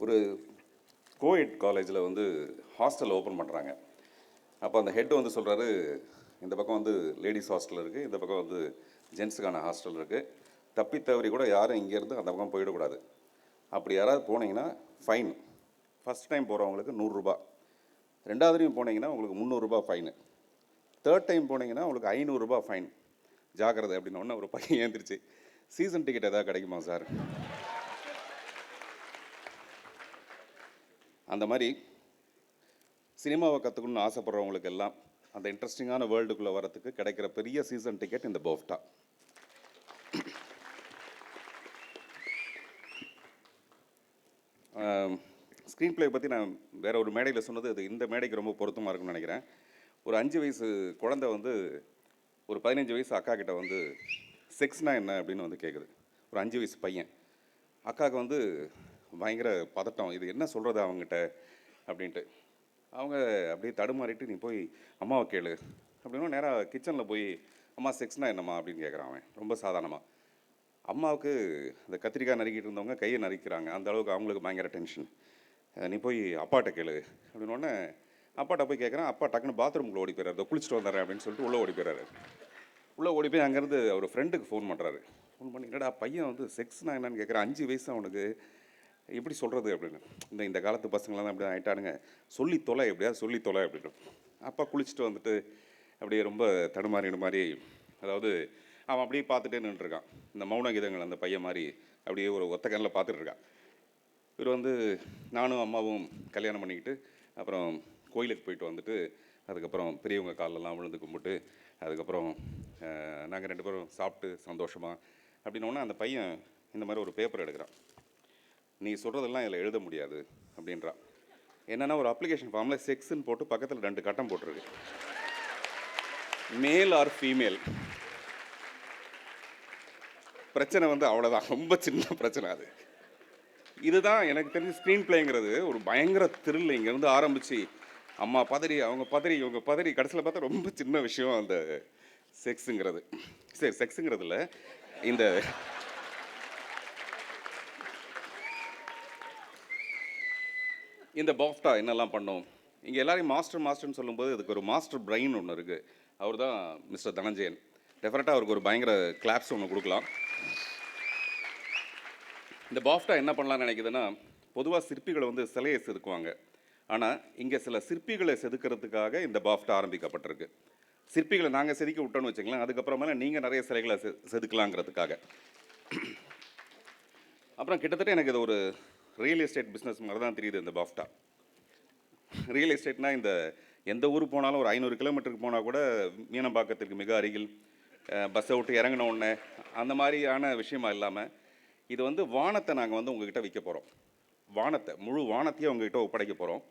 ஒரு கோஎட் காலேஜில் வந்து ஹாஸ்டல் ஓப்பன் பண்ணுறாங்க. அப்போ அந்த ஹெட் வந்து சொல்கிறாரு, இந்த பக்கம் வந்து லேடிஸ் ஹாஸ்டல் இருக்குது, இந்த பக்கம் வந்து ஜென்ஸுக்கான ஹாஸ்டல் இருக்குது. தப்பி தவறி கூட யாரும் இங்கேருந்து அந்த பக்கம் போயிடக்கூடாது. அப்படி யாராவது போனீங்கன்னா ஃபைன். ஃபஸ்ட் டைம் போகிறவங்களுக்கு 100 ரூபா, ரெண்டாவது டைம் போனீங்கன்னா உங்களுக்கு 300 ரூபா ஃபைனு, தேர்ட் டைம் போனீங்கன்னா உங்களுக்கு 500 ரூபா ஃபைன். ஜாக்கிரதை அப்படின்னு ஒன்று ஒரு பையன் ஏந்திரிச்சு, சீசன் டிக்கெட் எதாவது கிடைக்குமா சார்? அந்த மாதிரி சினிமாவை கற்றுக்கணும்னு ஆசைப்படுறவங்களுக்கு எல்லாம் அந்த இன்ட்ரெஸ்டிங்கான வேர்ல்டுக்குள்ளே வரத்துக்கு கிடைக்கிற பெரிய சீசன் டிக்கெட் இந்த போஃப்டா. ஸ்க்ரீன் பிளே பற்றி நான் வேற ஒரு மேடையில் சொன்னது அது இந்த மேடைக்கு ரொம்ப பொருத்தமாக இருக்குன்னு நினைக்கிறேன். ஒரு 5 வயசு குழந்தை வந்து ஒரு 15 வயசு அக்கா கிட்ட வந்து செக்ஸ்னா என்ன அப்படின்னு வந்து கேட்குது. ஒரு 5 வயசு பையன். அக்காவுக்கு வந்து பயங்கர பதட்டம், இது என்ன சொல்கிறது அவங்ககிட்ட அப்படின்ட்டு. அவங்க அப்படியே தடுமாறிட்டு, நீ போய் அம்மாவை கேளு அப்படின்னா நேராக கிச்சனில் போய், அம்மா செக்ஸ்னா என்னம்மா அப்படின்னு கேட்குறான் அவன் ரொம்ப சாதாரணமாக. அம்மாவுக்கு இந்த கத்திரிக்காய் நறுக்கிட்டு இருந்தவங்க கையை நறுக்கிறாங்க, அந்த அளவுக்கு அவங்களுக்கு பயங்கர டென்ஷன். நீ போய் அப்பாட்ட கேளு அப்படின்னோடனே அப்பாட்ட போய் கேட்குறேன். அப்பா டக்குன்னு பாத்ரூம்குள்ளே ஓடி போயிறாரு, குளிச்சுட்டு வந்துடுறேன் அப்படின்னு சொல்லிட்டு உள்ளே ஓடி போயிறாரு. உள்ளே ஓடி போய் அங்கேருந்து அவர் ஃப்ரெண்டுக்கு ஃபோன் பண்ணுறாரு. ஃபோன் பண்ணி, என்னடா பையன் வந்து செக்ஸ்னா என்னன்னு கேட்குறேன், 5 வயசு அவனுக்கு, எப்படி சொல்கிறது அப்படின்னு. இந்த காலத்து பசங்களாம் தான் அப்படி தான் ஆகிட்டானுங்க, சொல்லி தொலை எப்படியாவது சொல்லி தொலை அப்படின்னு. அப்பா குளிச்சுட்டு வந்துட்டு அப்படியே ரொம்ப தடுமாறின மாதிரி, அதாவது அவன் அப்படியே பார்த்துட்டே நின்றுருக்கான், இந்த மௌன கீதங்கள் அந்த பையன் மாதிரி அப்படியே ஒரு ஒத்த கண்ணில் பார்த்துட்டு இருக்கான். இவர் வந்து நானும் அம்மாவும் கல்யாணம் பண்ணிக்கிட்டு அப்புறம் கோயிலுக்கு போயிட்டு வந்துட்டு அதுக்கப்புறம் பெரியவங்க காலெல்லாம் விழுந்து கும்பிட்டு அதுக்கப்புறம் நாங்கள் 2 பேரும் சாப்பிட்டு சந்தோஷமாக அப்படின்னோடனே அந்த பையன் இந்த மாதிரி ஒரு பேப்பர் எடுக்கிறான். நீ சொல்கிறதெல்லாம் இதில் எழுத முடியாது அப்படின்றான். என்னென்னா ஒரு அப்ளிகேஷன் ஃபார்மில் செக்ஸ்ன்னு போட்டு பக்கத்தில் 2 கட்டம் போட்டிருக்கு, மேல் ஆர் ஃபீமேல். பிரச்சனை வந்து அவ்வளோதான், ரொம்ப சின்ன பிரச்சனை அது. இதுதான் எனக்கு தெரிஞ்சு ஸ்க்ரீன் பிளேங்கிறது ஒரு பயங்கர த்ரில். இங்கேருந்து ஆரம்பித்து அம்மா பதறி, அவங்க பதறி, இவங்க பதறி, கடைசியில் பார்த்தா ரொம்ப சின்ன விஷயம் அந்த செக்ஸுங்கிறது. சரி, செக்ஸுங்கிறது இல்லை, இந்த பாஃப்டா என்னெல்லாம் பண்ணோம். இங்கே எல்லாரையும் மாஸ்டர்னு சொல்லும்போது இதுக்கு ஒரு மாஸ்டர் பிரெயின் ஒன்று இருக்குது. அவர் தான் மிஸ்டர் தனஞ்சயன். டெஃபினட்டாக அவருக்கு ஒரு பயங்கர கிளாப்ஸ் ஒன்று கொடுக்கலாம். இந்த பாஃப்டா என்ன பண்ணலான்னு நினைக்குதுன்னா, பொதுவாக சிற்பிகளை வந்து சிலையை செதுக்குவாங்க. ஆனால் இங்கே சில சிற்பிகளை செதுக்கிறதுக்காக இந்த பாஃப்டா ஆரம்பிக்கப்பட்டிருக்கு. சிற்பிகளை நாங்கள் செதுக்கி விட்டோன்னு வச்சுக்கலாம், அதுக்கப்புறமேல நீங்கள் நிறைய சிலைகளை செதுக்கலாங்கிறதுக்காக. அப்புறம் கிட்டத்தட்ட எனக்கு இது ஒரு ரியல் எஸ்டேட் பிஸ்னஸ் மாதிரி தான் தெரியுது இந்த பாஃப்டா. ரியல் எஸ்டேட்னால் இந்த எந்த ஊர் போனாலும் ஒரு 500 கிலோமீட்டருக்கு போனால் கூட மீனம்பாக்கத்திற்கு மிக அருகில், பஸ்ஸை விட்டு இறங்கின உடனே அந்த மாதிரியான விஷயமா இல்லாமல், இது வந்து வானத்தை நாங்கள் வந்து உங்ககிட்ட விற்க போகிறோம். வானத்தை, முழு வானத்தையே உங்ககிட்ட ஒப்படைக்க போகிறோம்.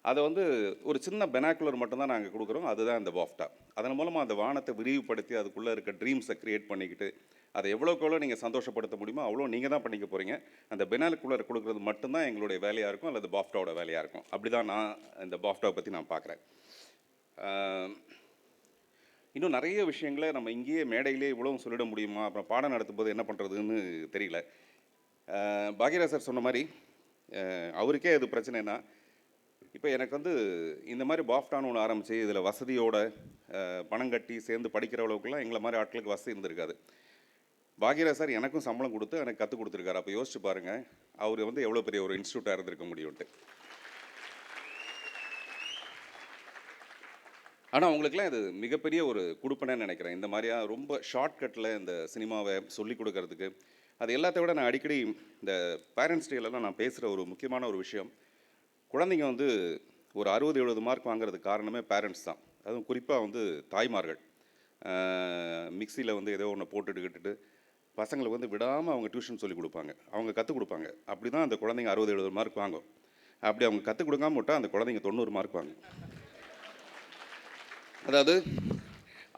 அதை வந்து ஒரு சின்ன பெனாக்குலர் மட்டும்தான் நாங்கள் கொடுக்குறோம், அதுதான் இந்த பாஃப்டா. அதன் மூலமாக அந்த வானத்தை விரிவுபடுத்தி அதுக்குள்ளே இருக்க ட்ரீம்ஸை க்ரியேட் பண்ணிக்கிட்டு அதை எவ்வளோக்கு எவ்வளோ நீங்கள் சந்தோஷப்படுத்த முடியுமோ அவ்வளோ நீங்கள் தான் பண்ணிக்க போகிறீங்க. அந்த பெனாக்குலர் கொடுக்குறது மட்டும்தான் எங்களுடைய வேலையாக இருக்கும், அல்லது பாஃப்டாவோட வேலையாக இருக்கும். அப்படி தான் நான் இந்த பாஃப்டாவை பற்றி நான் பார்க்குறேன். இன்னும் நிறைய விஷயங்களை நம்ம இங்கேயே மேடையிலே இவ்வளோ சொல்லிட முடியுமா, அப்புறம் பாடம் நடத்தும் போது என்ன பண்ணுறதுன்னு தெரியல. பாக்யராஜ் சார் சொன்ன மாதிரி அவருக்கே அது பிரச்சனைனா, இப்போ எனக்கு வந்து இந்த மாதிரி பாஃப்டான்னு ஒன்று ஆரம்பித்து இதில் வசதியோட பணம் கட்டி சேர்ந்து படிக்கிற அளவுக்குலாம் எங்களை மாதிரி ஆட்களுக்கு வசதி இருந்திருக்காது. பாக்யராஜ் சார் எனக்கும் சம்பளம் கொடுத்து எனக்கு கற்றுக் கொடுத்துருக்காரு. அப்போ யோசிச்சு பாருங்கள், அவர் வந்து எவ்வளோ பெரிய ஒரு இன்ஸ்டியூட்டாக இருந்திருக்க முடியும்ட்டு. ஆனால் அவங்களுக்குலாம் இது மிகப்பெரிய ஒரு கொடுப்பனைன்னு நினைக்கிறேன். இந்த மாதிரியா ரொம்ப ஷார்ட்கட்டில் இந்த சினிமாவை சொல்லிக் கொடுக்கறதுக்கு. அது எல்லாத்த விட நான் அடிக்கடி இந்த பேரண்ட்ஸ் டேலெலாம் நான் பேசுகிற ஒரு முக்கியமான ஒரு விஷயம், குழந்தைங்க வந்து ஒரு 60-70 மார்க் வாங்குறதுக்கு காரணமே பேரண்ட்ஸ் தான். அதுவும் குறிப்பாக வந்து தாய்மார்கள். மிக்சியில் வந்து ஏதோ ஒன்று போட்டுக்கிட்டு பசங்களுக்கு வந்து விடாமல் அவங்க டியூஷன் சொல்லி கொடுப்பாங்க, அவங்க கற்றுக் கொடுப்பாங்க. அப்படி தான் அந்த குழந்தைங்க 60-70 மார்க் வாங்கும். அப்படி அவங்க கற்றுக் கொடுக்காம விட்டால் அந்த குழந்தைங்க 90 மார்க் வாங்கும். அதாவது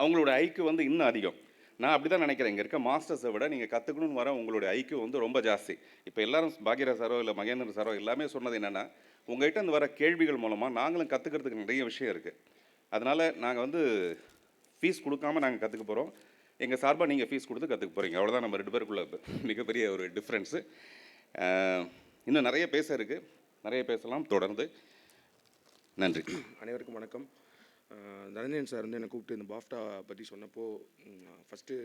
அவங்களோட ஐக்கு வந்து இன்னும் அதிகம். நான் அப்படி தான் நினைக்கிறேன். இங்கே இருக்க மாஸ்டர்ஸை விட நீங்கள் கற்றுக்கணுன்னு வர உங்களுடைய ஐக்கு வந்து ரொம்ப ஜாஸ்தி. இப்போ எல்லாரும் பாக்யராஜ் சாரோ இல்லை மகேந்திரன் சாரோ எல்லாமே சொன்னது என்னென்னா, உங்கள்கிட்ட இருந்து வர கேள்விகள் மூலமாக நாங்களும் கற்றுக்கிறதுக்கு நிறைய விஷயம் இருக்குது. அதனால் நாங்கள் வந்து ஃபீஸ் கொடுக்காமல் நாங்கள் கற்றுக்க போகிறோம். எங்கள் சார்பாக நீங்கள் ஃபீஸ் கொடுத்து கற்றுக்க போகிறீங்க. அவ்வளோதான் நம்ம 2 பேருக்குள்ள மிகப்பெரிய ஒரு டிஃப்ரென்ஸு. இன்னும் நிறைய பேச இருக்குது, நிறைய பேசலாம் தொடர்ந்து. நன்றி. அனைவருக்கும் வணக்கம். தனஞ்சயன் சார் வந்து என்னை கூப்பிட்டு இந்த பாஃப்டா பற்றி சொன்னப்போ ஃபஸ்ட்டு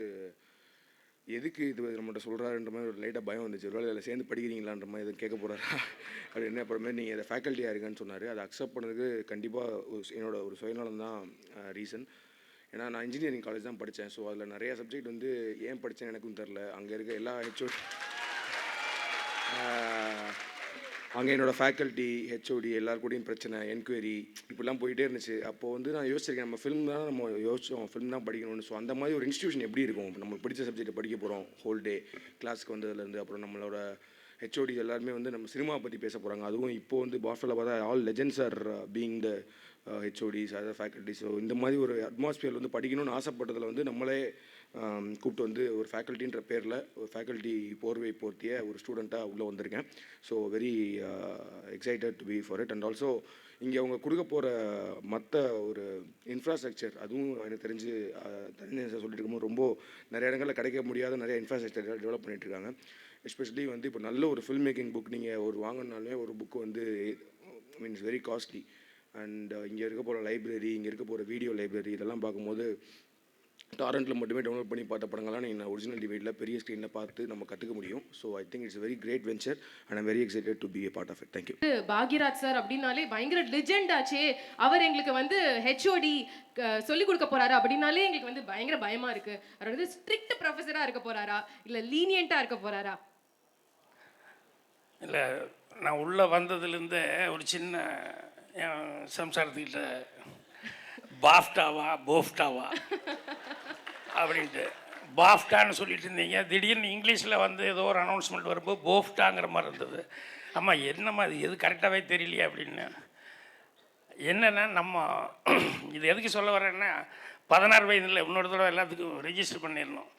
எதுக்கு இது நம்மகிட்ட சொல்கிறாருன்ற மாதிரி ஒரு லைட்டாக பயம் வந்துச்சு. ஒரு வேலை இதில் சேர்ந்து படிக்கிறீங்களான்ற மாதிரி எதுவும் கேட்க போகிறாரா அப்படின்னு. அப்புறமே நீங்கள் அதை ஃபேக்கல்ட்டியாக இருக்கான்னு சொன்னார். அதை அக்செப்ட் பண்ணதுக்கு கண்டிப்பாக என்னோட ஒரு சுயநலம் தான் ரீசன். ஏன்னா நான் இன்ஜினியரிங் காலேஜ் தான் படித்தேன். ஸோ அதில் நிறையா சப்ஜெக்ட் வந்து ஏன் படித்தேன்னு எனக்கும் தெரில. அங்கே இருக்க எல்லா அங்கே என்னோடய ஃபேக்கல்ட்டி, ஹெச்ஓடி எல்லாருக்கூடையும் பிரச்சனை, என்கொயரி இப்படிலாம் போயிட்டே இருந்துச்சு. அப்போது வந்து நான் யோசிச்சிருக்கேன், நம்ம ஃபிலிம் தான் நம்ம யோசிச்சோம், ஃபிலிம் தான் படிக்கணும்னு. ஸோ அந்த மாதிரி ஒரு இன்ஸ்டியூஷன் எப்படி இருக்கும், நம்மளுக்கு பிடிச்ச சப்ஜெக்ட்டை படிக்க போகிறோம் ஹோல் டே கிளாஸ்க்கு வந்ததுலேருந்து. அப்புறம் நம்மளோட ஹெச்ஓடி எல்லாருமே வந்து நம்ம சினிமா பற்றி பேச போகிறாங்க. அதுவும் இப்போது வந்து பாஃப்டாவில் பார்த்தா all legends are being the HODs other faculty. So இந்த மாதிரி ஒரு அட்மாஸ்பியர் வந்து படிக்கணும்னு ஆசைப்பட்டதில் வந்து நம்மளே கூப்பிட்டு வந்து ஒரு ஃபேக்கல்ட்டின்ற பேரில் ஒரு ஃபேக்கல்ட்டி போர்வை போர்த்திய ஒரு ஸ்டூடெண்ட்டாக உள்ளே வந்திருக்கேன். So very excited to be for it. And also இங்கே அவங்க கொடுக்க போகிற மற்ற ஒரு இன்ஃப்ராஸ்ட்ரக்சர், அதுவும் எனக்கு தெரிஞ்சு தனியாக சொல்லிட்டு இருக்கும்போது ரொம்ப நிறைய இடங்களில் கிடைக்க முடியாத நிறைய இன்ஃப்ராஸ்ட்ரக்சர் டெவலப் பண்ணிகிட்ருக்காங்க. எஸ்பெஷலி வந்து இப்போ நல்ல ஒரு ஃபில்ம் மேக்கிங் புக் நீங்கள் ஒரு வாங்கினாலே ஒரு புக்கு வந்து மீன்ஸ் வெரி காஸ்ட்லி. அண்ட் இங்கே இருக்க போகிற லைப்ரரி, இங்கே இருக்க போகிற வீடியோ லைப்ரரி இதெல்லாம் பார்க்கும்போது டாரண்ட்டில் மட்டுமே டவுன்லோட் பண்ணி பார்த்த படங்கள்லாம் நீங்கள் ஒரிஜினல் டிவைடில் பெரிய ஸ்க்ரீனில் பார்த்து நம்ம கற்றுக்க முடியும். So I think it's very great venture and I'm very excited to be a part of it. Thank you. Bhagyaraj sir அப்படின்னாலே பயங்கர லெஜெண்ட் ஆச்சே. அவர் எங்களுக்கு வந்து ஹெச்ஓடி சொல்லி கொடுக்க போறாரு அப்படின்னாலே எங்களுக்கு வந்து பயங்கர பயமா இருக்கு. அவர் வந்து ஸ்ட்ரிக்ட் ப்ரொஃபஸரா இருக்க போறாரா இல்லை லீனியண்டா இருக்க போறாரா? இல்லை, நான் உள்ளே வந்ததுலேருந்து ஒரு சின்ன சம்சாரத்துக்கிட்ட பாஃப்டாவா போஃப்டாவா அப்படின்ட்டு பாஃப்டான்னு சொல்லிட்டு இருந்தீங்க. திடீர்னு இங்கிலீஷில் வந்து ஏதோ ஒரு அனௌன்ஸ்மெண்ட் வரும்போது போஃப்டாங்கிற மாதிரி இருந்தது. ஆமாம், என்னம்மா அது எது கரெக்டாகவே தெரியலையே அப்படின்னு. என்னென்னா நம்ம இது எதுக்கு சொல்ல வரேன்னா 16 வயதில் இன்னொரு தடவை எல்லாத்துக்கும் ரெஜிஸ்டர் பண்ணிடணும்.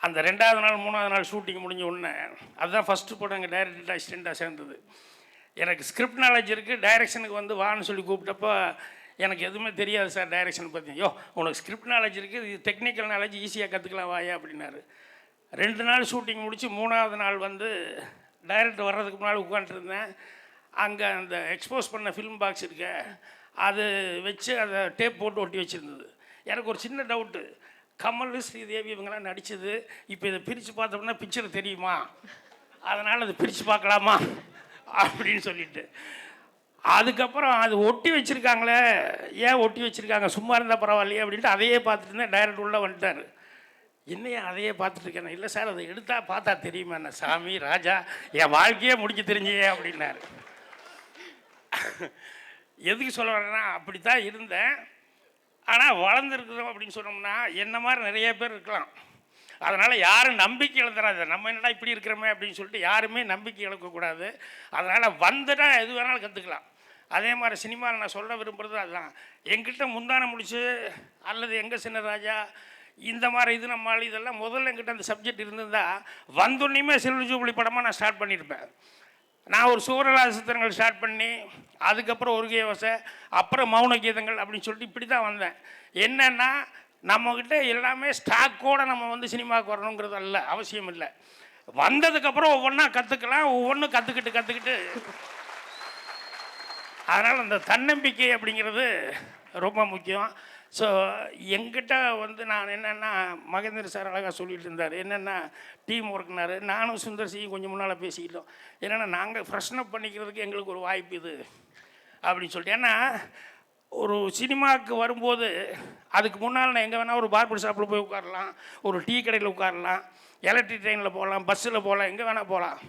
அந்த 2வது நாள் 3வது நாள் ஷூட்டிங் முடிஞ்ச உடனே அதுதான் ஃபஸ்ட்டு படம் எங்கள் டைரக்டர் அசிஸ்டண்ட்டாக சேர்ந்தது. எனக்கு ஸ்கிரிப்ட் நாலேஜ் இருக்குது, டைரக்ஷனுக்கு வந்து வான்னு சொல்லி கூப்பிட்டப்போ எனக்கு எதுவுமே தெரியாது சார் டைரக்ஷன் பற்றி. உனக்கு ஸ்கிரிப்ட் நாலேஜ் இருக்குது, இது டெக்னிக்கல் நாலேஜ் ஈஸியாக கற்றுக்கலாம் வாயா அப்படின்னாரு. 2 நாள் ஷூட்டிங் முடித்து 3வது நாள் வந்து டைரக்டர் வர்றதுக்கு முன்னாடி உட்காந்துருந்தேன். அங்கே அந்த எக்ஸ்போஸ் பண்ண ஃபிலிம் பாக்ஸ் இருக்க அது வச்சு அதை டேப் போட்டு ஒட்டி வச்சுருந்தது. எனக்கு ஒரு சின்ன டவுட்டு, கமல், ஸ்ரீதேவி இவங்கெல்லாம் நடித்தது இப்போ இதை பிரித்து பார்த்தோம்னா பிக்சர் தெரியுமா, அதனால் அதை பிரித்து பார்க்கலாமா அப்படின்னு சொல்லிட்டு அதுக்கப்புறம் அது ஒட்டி வச்சுருக்காங்களே, ஏன் ஒட்டி வச்சுருக்காங்க, சும்மா இருந்தால் பரவாயில்லையே அப்படின்ட்டு அதையே பார்த்துட்டு இருந்தேன். டைரக்டர் உள்ளே வந்துட்டார். என்னையா அதையே பார்த்துட்டு இருக்கேன். இல்லை சார், அதை எடுத்தால் பார்த்தா தெரியுமா என்ன, சாமி ராஜா என் வாழ்க்கையே முடிக்க தெரிஞ்சியே அப்படின்னாரு. எதுக்கு சொல்ல வரேன்னா அப்படித்தான் இருந்தேன். ஆனால் வளர்ந்துருக்குறோம் அப்படின்னு சொன்னோம்னா என்ன மாதிரி நிறைய பேர் இருக்கலாம். அதனால் யாரும் நம்பிக்கை இழந்துடாது. நம்ம என்னடா இப்படி இருக்கிறோமே அப்படின்னு சொல்லிட்டு யாருமே நம்பிக்கை இழக்கக்கூடாது. அதனால் வந்துட்டா எது வேணாலும் கற்றுக்கலாம். அதே மாதிரி சினிமாவில் நான் சொல்ல விரும்புகிறது அதுதான். எங்கிட்ட முந்தான முடிச்சு அல்லது எங்கள் சின்ன ராஜா இந்த மாதிரி இது நம்மளால் இதெல்லாம் முதல்ல எங்கிட்ட அந்த சப்ஜெக்ட் இருந்திருந்தால் வந்தோன்னையுமே சில்வர் ஜூப்ளி படமாக நான் ஸ்டார்ட் பண்ணியிருப்பேன். நான் ஒரு சூரலாத சித்திரங்கள் ஸ்டார்ட் பண்ணி அதுக்கப்புறம் ஒரு கேவசை, அப்புறம் மௌன கீதங்கள் அப்படின்னு சொல்லிட்டு இப்படி தான் வந்தேன். என்னென்னா நம்மக்கிட்ட எல்லாமே ஸ்டாக்கோடு நம்ம வந்து சினிமாவுக்கு வரணுங்கிறது அல்ல, அவசியம் இல்லை. வந்ததுக்கப்புறம் ஒவ்வொன்றா கற்றுக்கலாம், ஒவ்வொன்றும் கற்றுக்கிட்டு அதனால் அந்த தன்னம்பிக்கை அப்படிங்கிறது ரொம்ப முக்கியம். ஸோ எங்கிட்ட வந்து நான் என்னென்னா மகேந்திர சார் அழகாக சொல்லிட்டு இருந்தார், என்னென்னா டீம் ஒர்க்னாரு. நானும் சுந்தர் சியும் கொஞ்சம் முன்னால் பேசிக்கிட்டோம். என்னென்னா நாங்கள் ஃப்ரெஷ்னப் பண்ணிக்கிறதுக்கு எங்களுக்கு ஒரு வாய்ப்பு இது அப்படின்னு சொல்லிட்டு. ஏன்னா ஒரு சினிமாவுக்கு வரும்போது அதுக்கு முன்னால் நான் எங்கே வேணால் ஒரு பார்பர் ஷாப்பில் போய் உட்காரலாம், ஒரு டீ கடையில் உட்காரலாம், எலக்ட்ரிக் ட்ரெயினில் போகலாம், பஸ்ஸில் போகலாம், எங்கே வேணால் போகலாம்.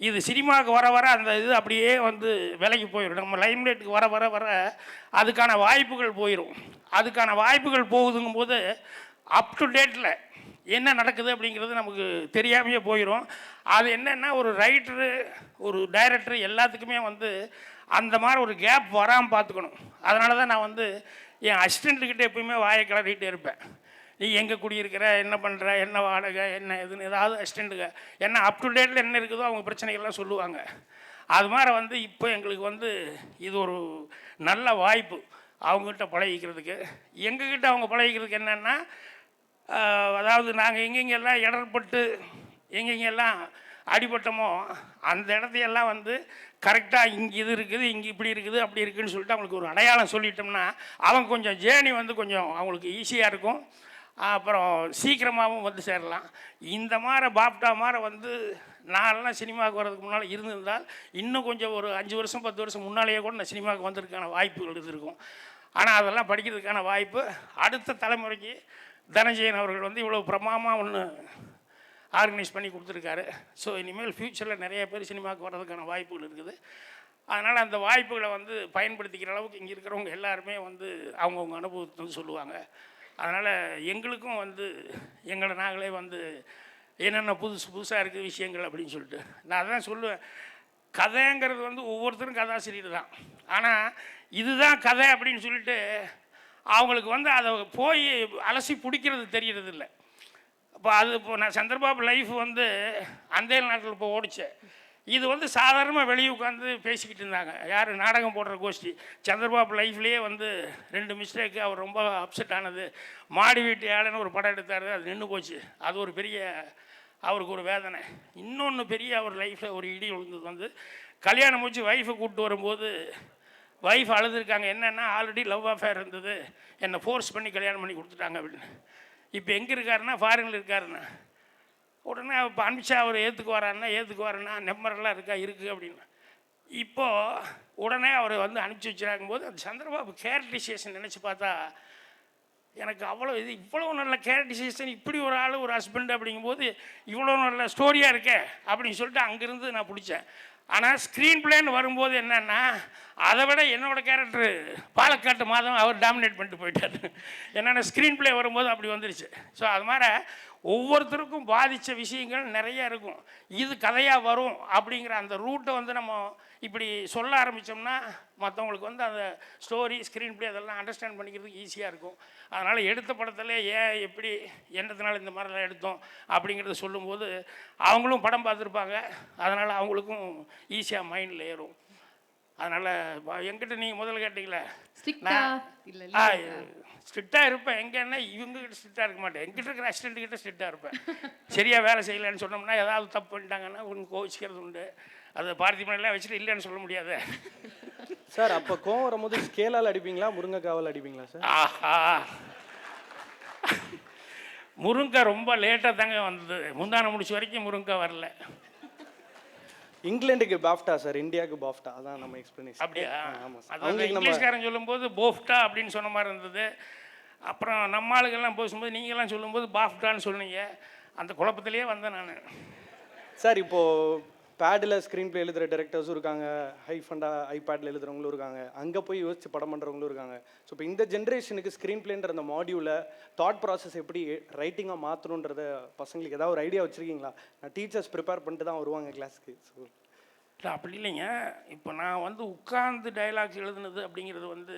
இது சினிமாவுக்கு வர வர அந்த இது அப்படியே வந்து விலைக்கு போயிடும். நம்ம லைம்லைட்டுக்கு வர வர வர அதுக்கான வாய்ப்புகள் போயிடும். அதுக்கான வாய்ப்புகள் போகுதுங்கும் போது அப் டு டேட்டில் என்ன நடக்குது அப்படிங்கிறது நமக்கு தெரியாமையே போயிடும். அது என்னென்னா ஒரு ரைட்டரு ஒரு டைரக்டரு எல்லாத்துக்குமே வந்து அந்த மாதிரி ஒரு கேப் வராமல் பார்த்துக்கணும். அதனால தான் நான் வந்து என் அசிஸ்டண்ட்டுக்கிட்ட எப்போயுமே வாயை கிளறிக்கிட்டே இருப்பேன். நீ எங்கே குடியிருக்கிற, என்ன பண்ணுற, என்ன வாடகை, என்ன எதுன்னு ஏதாவது அசிஸ்டண்ட்டுங்க என்ன அப் டு டேட்டில் என்ன இருக்குதோ அவங்க பிரச்சனைகள்லாம் சொல்லுவாங்க. அது மாதிரி வந்து இப்போ எங்களுக்கு வந்து இது ஒரு நல்ல வாய்ப்பு அவங்ககிட்ட பழகிக்கிறதுக்கு. எங்ககிட்ட அவங்க பழகிக்கிறதுக்கு என்னென்னா, அதாவது நாங்கள் எங்கெங்கெல்லாம் இடர்பட்டு எங்கெங்கெல்லாம் அடிபட்டமோ அந்த இடத்தையெல்லாம் வந்து கரெக்டாக இங்கே இது இருக்குது, இங்கே இப்படி இருக்குது, அப்படி இருக்குதுன்னு சொல்லிட்டு அவங்களுக்கு ஒரு அடையாளம் சொல்லிட்டோம்னா அவங்க கொஞ்சம் ஜேர்னி வந்து கொஞ்சம் அவங்களுக்கு ஈஸியாக இருக்கும். அப்புறம் சீக்கிரமாகவும் வந்து சேரலாம். இந்த மாதிரி பாப்டா மாதிரி வந்து நான்லாம் சினிமாவுக்கு வர்றதுக்கு முன்னால் இருந்திருந்தால் இன்னும் கொஞ்சம் ஒரு 5 வருஷம் 10 வருஷம் முன்னாலேயே கூட நான் சினிமாவுக்கு வந்ததுக்கான வாய்ப்புகள் இருந்திருக்கும். ஆனால் அதெல்லாம் படிக்கிறதுக்கான வாய்ப்பு அடுத்த தலைமுறைக்கு தனஞ்சயன் அவர்கள் வந்து இவ்வளோ பிரமாதமாக ஒன்று ஆர்கனைஸ் பண்ணி கொடுத்துருக்காரு. ஸோ இனிமேல் ஃப்யூச்சரில் நிறைய பேர் சினிமாவுக்கு வர்றதுக்கான வாய்ப்புகள் இருக்குது. அதனால் அந்த வாய்ப்புகளை வந்து பயன்படுத்திக்கிற அளவுக்கு இங்கே இருக்கிறவங்க எல்லாருமே வந்து அவங்கவுங்க அனுபவத்தை வந்து சொல்லுவாங்க. அதனால் எங்களுக்கும் வந்து எங்களை நாங்களே வந்து என்னென்ன புதுசாக இருக்குது விஷயங்கள் அப்படின்னு சொல்லிட்டு நான் அதான் சொல்லுவேன். கதைங்கிறது வந்து ஒவ்வொருத்தரும் கதாசிரியர் தான். ஆனால் இதுதான் கதை அப்படின்னு சொல்லிட்டு அவங்களுக்கு வந்து அதை போய் அலசி பிடிக்கிறது தெரியறதில்லை. இப்போ நான் சந்திரபாபு லைஃப் வந்து அந்தே நாட்டில் இப்போ ஓடிச்சேன். இது வந்து சாதாரணமாக வெளியே உட்காந்து பேசிக்கிட்டு இருந்தாங்க. யார் நாடகம் போடுற கோஷ்டி. சந்திரபாபு லைஃப்லேயே வந்து 2 மிஸ்டேக்கு. அவர் ரொம்ப அப்செட் ஆனது. மாடி வீட்டு ஏழைன்னு ஒரு படம் எடுத்தார், அது நின்று போச்சு. அது ஒரு பெரிய அவருக்கு ஒரு வேதனை. இன்னொன்று பெரிய அவர் லைஃப்பில் ஒரு இடி விழுந்தது வந்து கல்யாணம் முடிச்சு ஒய்ஃபை கூப்பிட்டு வரும்போது ஒய்ஃப் அழுதுருக்காங்க. என்னென்னா ஆல்ரெடி லவ் அஃபேர் இருந்தது, என்னை ஃபோர்ஸ் பண்ணி கல்யாணம் பண்ணி கொடுத்துட்டாங்க அப்படின்னு. இப்போ எங்கே இருக்காருன்னா ஃபாரினில் இருக்காருண்ணா. உடனே இப்போ அனுப்பிச்சா அவர் ஏற்றுக்குவாருன்னா நம்பரெல்லாம் இருக்குது அப்படின்னு. இப்போது உடனே அவர் வந்து அனுப்பிச்சி வச்சுருக்கும் போது அந்த சந்திரபாபு கேரக்டரைசேஷன் நினச்சி பார்த்தா எனக்கு இவ்வளோ நல்ல கேரக்டரைசேஷன், இப்படி ஒரு ஆள் ஒரு ஹஸ்பண்ட் அப்படிங்கும்போது இவ்வளோ நல்ல ஸ்டோரியாக இருக்கே அப்படின்னு சொல்லிட்டு அங்கேருந்து நான் பிடிச்சேன். ஆனால் ஸ்க்ரீன் பிளேன்னு வரும்போது என்னென்னா அதை விட என்னோடய கேரக்டரு பாலக்காட்டு மாதம் அவர் டாமினேட் பண்ணிட்டு போயிட்டார். என்னென்னா ஸ்க்ரீன் பிளே வரும்போது அப்படி வந்துருச்சு. ஸோ அது மாதிரி ஒவ்வொருத்தருக்கும் பாதித்த விஷயங்கள் நிறைய இருக்கும். இது கதையாக வரும் அப்படிங்கிற அந்த ரூட்டை வந்து நம்ம இப்படி சொல்ல ஆரம்பித்தோம்னா மற்றவங்களுக்கு வந்து அந்த ஸ்டோரி ஸ்க்ரீன் பிளே அதெல்லாம் அண்டர்ஸ்டாண்ட் பண்ணிக்கிறதுக்கு ஈஸியாக இருக்கும். அதனால் எடுத்த படத்தில் ஏன் எப்படி என்னத்தினால இந்த மாதிரிலாம் எடுத்தோம் அப்படிங்கிறத சொல்லும்போது அவங்களும் படம் பார்த்துருப்பாங்க. அதனால் அவங்களுக்கும் ஈஸியாக மைண்டில் ஏறும். அதனால் என்கிட்ட நீங்கள் முதல்ல கேட்டீங்களே, ஸ்ட்ரிக்டாக இருப்பேன். எங்கன்னா இவங்ககிட்ட ஸ்ட்ரிக்டாக இருக்க மாட்டேன். எங்கிட்ட இருக்கிற அசிஸ்டண்ட்டுக்கிட்ட ஸ்ட்ரிக்டாக இருப்பேன். சரியாக வேலை செய்யலைன்னு சொன்னோம்னா ஏதாவது தப்பு பண்ணிட்டாங்கன்னா ஒன்று கோவிச்சிக்கிறது உண்டு. அதை பார்த்திபனெல்லாம் வச்சுட்டு இல்லைன்னு சொல்ல முடியாது. சார் அப்போ கோவம் வரும்போது ஸ்கேலால் அடிப்பீங்களா முருங்கைக்காவால் அடிப்பீங்களா சார்? ஆஹா, முருங்கை ரொம்ப லேட்டாக தாங்க வந்தது. முந்தான முடிச்ச வரைக்கும் முருங்கை வரல. இங்கிலாந்துக்கு பாஃப்டா சார், இந்தியாவுக்கு பாஃப்டா, அதான் நம்ம எக்ஸ்பிளனேஷன். அப்படியா? ஆமாம் சார். அதாவது இங்கிலீஷ்காரன் சொல்லும்போது போஃப்டா அப்படின்னு சொன்ன மாதிரி இருந்தது. அப்புறம் நம்ம ஆளுகள்லாம் பேசும்போது நீங்கள்லாம் சொல்லும்போது பாஃப்டான்னு சொன்னீங்க. அந்த குழப்பத்திலேயே வந்தேன் நான். சார் இப்போது பேடில் ஸ்க்ரீன் ப்ளே எழுதுகிற டேரக்டர்ஸும் இருக்காங்க, ஹைஃபண்டாக ஐபேடில் எழுதுகிறவங்களும் இருக்காங்க, அங்கே போய் யோசிச்சு படம் பண்ணுறவங்களும் இருக்காங்க. ஸோ இப்போ இந்த ஜென்ரேஷனுக்கு ஸ்க்ரீன் ப்ளேன்ற அந்த மாடியூலை தாட் ப்ராசஸ் எப்படி ரைட்டிங்காக மாற்றணுன்றத பசங்களுக்கு ஏதாவது ஒரு ஐடியா வச்சுருக்கீங்களா? நான் டீச்சர்ஸ் ப்ரிப்பேர் பண்ணிட்டு தான் வருவாங்க கிளாஸுக்கு. ஸோ இல்லை அப்படி இல்லைங்க. இப்போ நான் வந்து உட்கார்ந்து டைலாக்ஸ் எழுதுனது அப்படிங்கிறது வந்து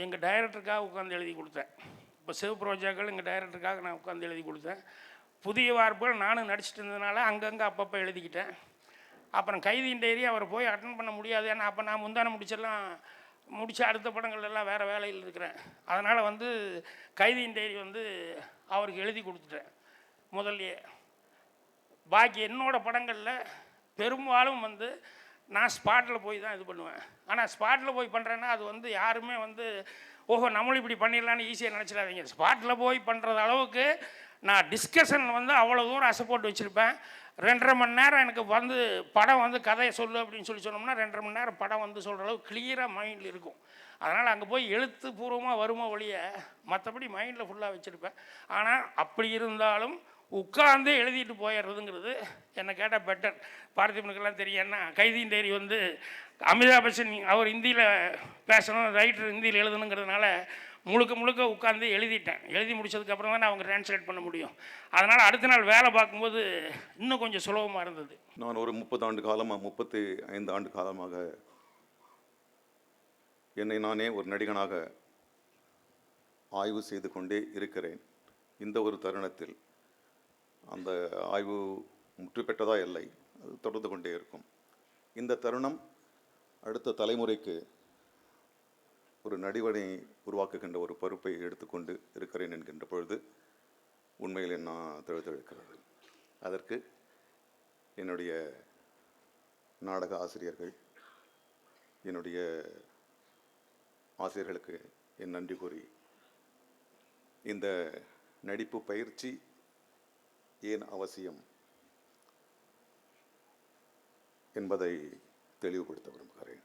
எங்கள் டைரக்டருக்காக உட்காந்து எழுதி கொடுத்தேன். இப்போ சிவப்ரோஜாக்கள் எங்கள் டைரக்டருக்காக நான் உட்காந்து எழுதி கொடுத்தேன். புதிய வார்ப்புகள் நானும் நடிச்சிட்டு இருந்ததுனால அங்கங்கே அப்பப்போ எழுதிக்கிட்டேன். அப்புறம் கைதியின் டைரி அவர் போய் அட்டன் பண்ண முடியாது. ஏன்னா அப்போ நான் முந்தான முடித்த அடுத்த படங்கள் எல்லாம் வேறு வேலையில் இருக்கிறேன். அதனால் வந்து கைதியின் டைரி வந்து அவருக்கு எழுதி கொடுத்துட்டேன் முதல்லையே. பாக்கி என்னோடய படங்களில் பெரும்பாலும் வந்து நான் ஸ்பாட்டில் போய் தான் இது பண்ணுவேன். ஆனால் ஸ்பாட்டில் போய் பண்ணுறேன்னா அது வந்து யாருமே வந்து ஓஹோ நம்மளும் இப்படி பண்ணிடலான்னு ஈஸியாக நினச்சிடாதீங்க. ஸ்பாட்டில் போய் பண்ணுறது அளவுக்கு நான் டிஸ்கஷன் வந்து அவ்வளோ தூரம் அசை போட்டு வச்சுருப்பேன். 2.5 மணி நேரம் எனக்கு வந்து படம் வந்து கதையை சொல்லு அப்படின்னு சொன்னோம்னா 2.5 மணி நேரம் படம் வந்து சொல்கிற அளவுக்கு கிளியராக மைண்டில் இருக்கும். அதனால் அங்கே போய் எழுத்துப்பூர்வமாக வருமா ஒழிய மற்றபடி மைண்டில் ஃபுல்லாக வச்சுருப்பேன். ஆனால் அப்படி இருந்தாலும் உட்கார்ந்து எழுதிட்டு போயிடுறதுங்கிறது என்னை கேட்டால் பெட்டர். பார்த்திபனுக்கெல்லாம் தெரியும்னா கைதியின் டைரி வந்து அமிதாப் பச்சன் அவர் ஹிந்தியில் பேசணும், ரைட்டர் ஹிந்தியில் எழுதணுங்கிறதுனால முழுக்க உட்காந்து எழுதிட்டேன். எழுதி முடிச்சதுக்கப்புறம் தான் அவங்க ட்ரான்ஸ்லேட் பண்ண முடியும். அதனால் அடுத்த நாள் வேலை பார்க்கும்போது இன்னும் கொஞ்சம் சுலபமாக இருந்தது. நான் ஒரு 30 ஆண்டு காலமாக 35 ஆண்டு காலமாக என்னை நானே ஒரு நடிகனாக ஆய்வு செய்து கொண்டே இருக்கிறேன். இந்த ஒரு தருணத்தில் அந்த ஆய்வு முற்று பெற்றதா இல்லை, அது தொடர்ந்து கொண்டே இருக்கும். இந்த தருணம் அடுத்த தலைமுறைக்கு ஒரு நடிகனை உருவாக்குகின்ற ஒரு பொறுப்பை எடுத்துக்கொண்டு இருக்கிறேன் என்கின்ற பொழுது உண்மையில் நான் தழுத்தழுக்கிறது. அதற்கு என்னுடைய நாடக ஆசிரியர்கள், என்னுடைய ஆசிரியர்களுக்கு என் நன்றி கூறி, இந்த நடிப்பு பயிற்சி ஏன் அவசியம் என்பதை தெளிவுபடுத்த விரும்புகிறேன்.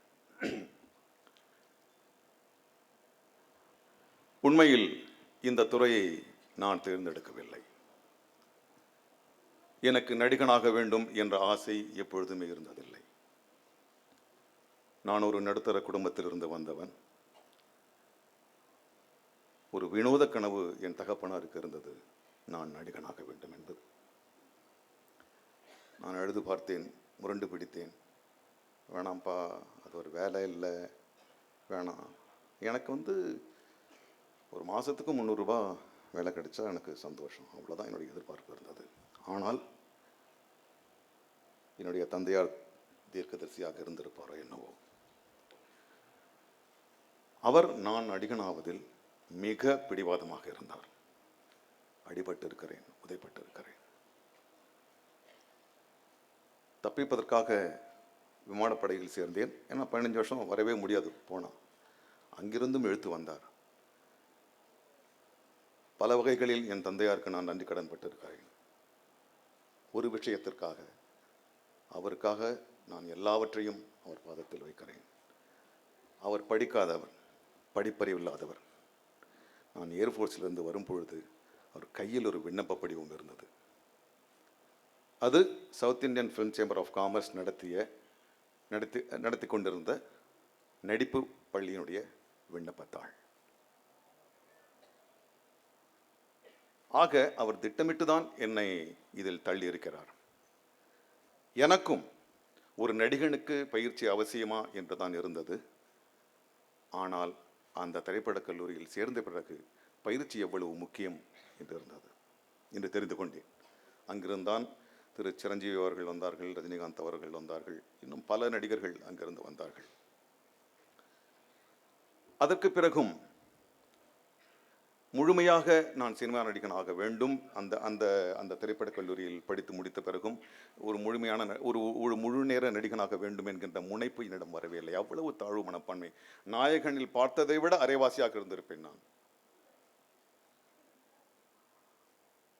உண்மையில் இந்த துறையை நான் தேர்ந்தெடுக்கவில்லை. எனக்கு நடிகனாக வேண்டும் என்ற ஆசை எப்பொழுதுமே இருந்ததில்லை. நான் ஒரு நடுத்தர குடும்பத்திலிருந்து வந்தவன். ஒரு வினோத கனவு என் தகப்பனாருக்கு இருந்தது, நான் நடிகனாக வேண்டும் என்பது. நான் அழுது பார்த்தேன், முரண்டு பிடித்தேன். வேணாம்ப்பா, அது ஒரு வேலை இல்லை, வேணாம். எனக்கு ஒரு மாதத்துக்கு 300 ரூபா வேலை கிடைச்சா எனக்கு சந்தோஷம், அவ்வளோதான் என்னுடைய எதிர்பார்ப்பு இருந்தது. ஆனால் என்னுடைய தந்தையார் தீர்க்கதரிசியாக இருந்திருப்பாரோ என்னவோ, அவர் நான் நடிகனாவதில் மிக பிடிவாதமாக இருந்தார். அடிபட்டு இருக்கிறேன், உதைப்பட்டு இருக்கிறேன். தப்பிப்பதற்காக விமானப்படையில் சேர்ந்தேன். ஏன்னா 15 வருஷம் வரவே முடியாது போனால். அங்கிருந்தும் இழுத்து வந்தார். பல வகைகளில் என் தந்தையாருக்கு நான் நன்றி கடன் பட்டிருக்கிறேன். ஒரு விஷயத்திற்காக, அவருக்காக நான் எல்லாவற்றையும் அவர் பாதத்தில் வைக்கிறேன். அவர் படிக்காதவர், படிப்பறிவில்லாதவர். நான் ஏர்ஃபோர்ஸிலிருந்து வரும்பொழுது அவர் கையில் ஒரு விண்ணப்ப படிவம் இருந்தது. அது south Indian film chamber of commerce நடத்தி கொண்டிருந்த நடிப்பு பள்ளியினுடைய விண்ணப்பத்தாள். ஆக அவர் திட்டமிட்டு தான் என்னை இதில் தள்ளி இருக்கிறார். எனக்கும் ஒரு நடிகனுக்கு பயிற்சி அவசியமா என்று தான் இருந்தது. ஆனால் அந்த திரைப்படக் கல்லூரியில் சேர்ந்த பிறகு பயிற்சி எவ்வளவு முக்கியம் என்று இருந்தது என்று தெரிந்து கொண்டேன். அங்கிருந்தான் திரு சிரஞ்சீவி அவர்கள் வந்தார்கள், ரஜினிகாந்த் அவர்கள் வந்தார்கள், இன்னும் பல நடிகர்கள் அங்கிருந்து வந்தார்கள். அதற்கு பிறகும் முழுமையாக நான் சினிமா நடிகன் ஆக வேண்டும், அந்த அந்த அந்த திரைப்படக் கல்லூரியில் படித்து முடித்த பிறகும் ஒரு முழுமையான ஒரு முழு நேர நடிகனாக வேண்டும் என்கின்ற முனைப்பு என்னிடம் வரவே இல்லை. அவ்வளவு தாழ்வு மனப்பான்மை. நாயகனில் பார்த்ததை விட அரைவாசியாக இருந்திருப்பேன் நான்.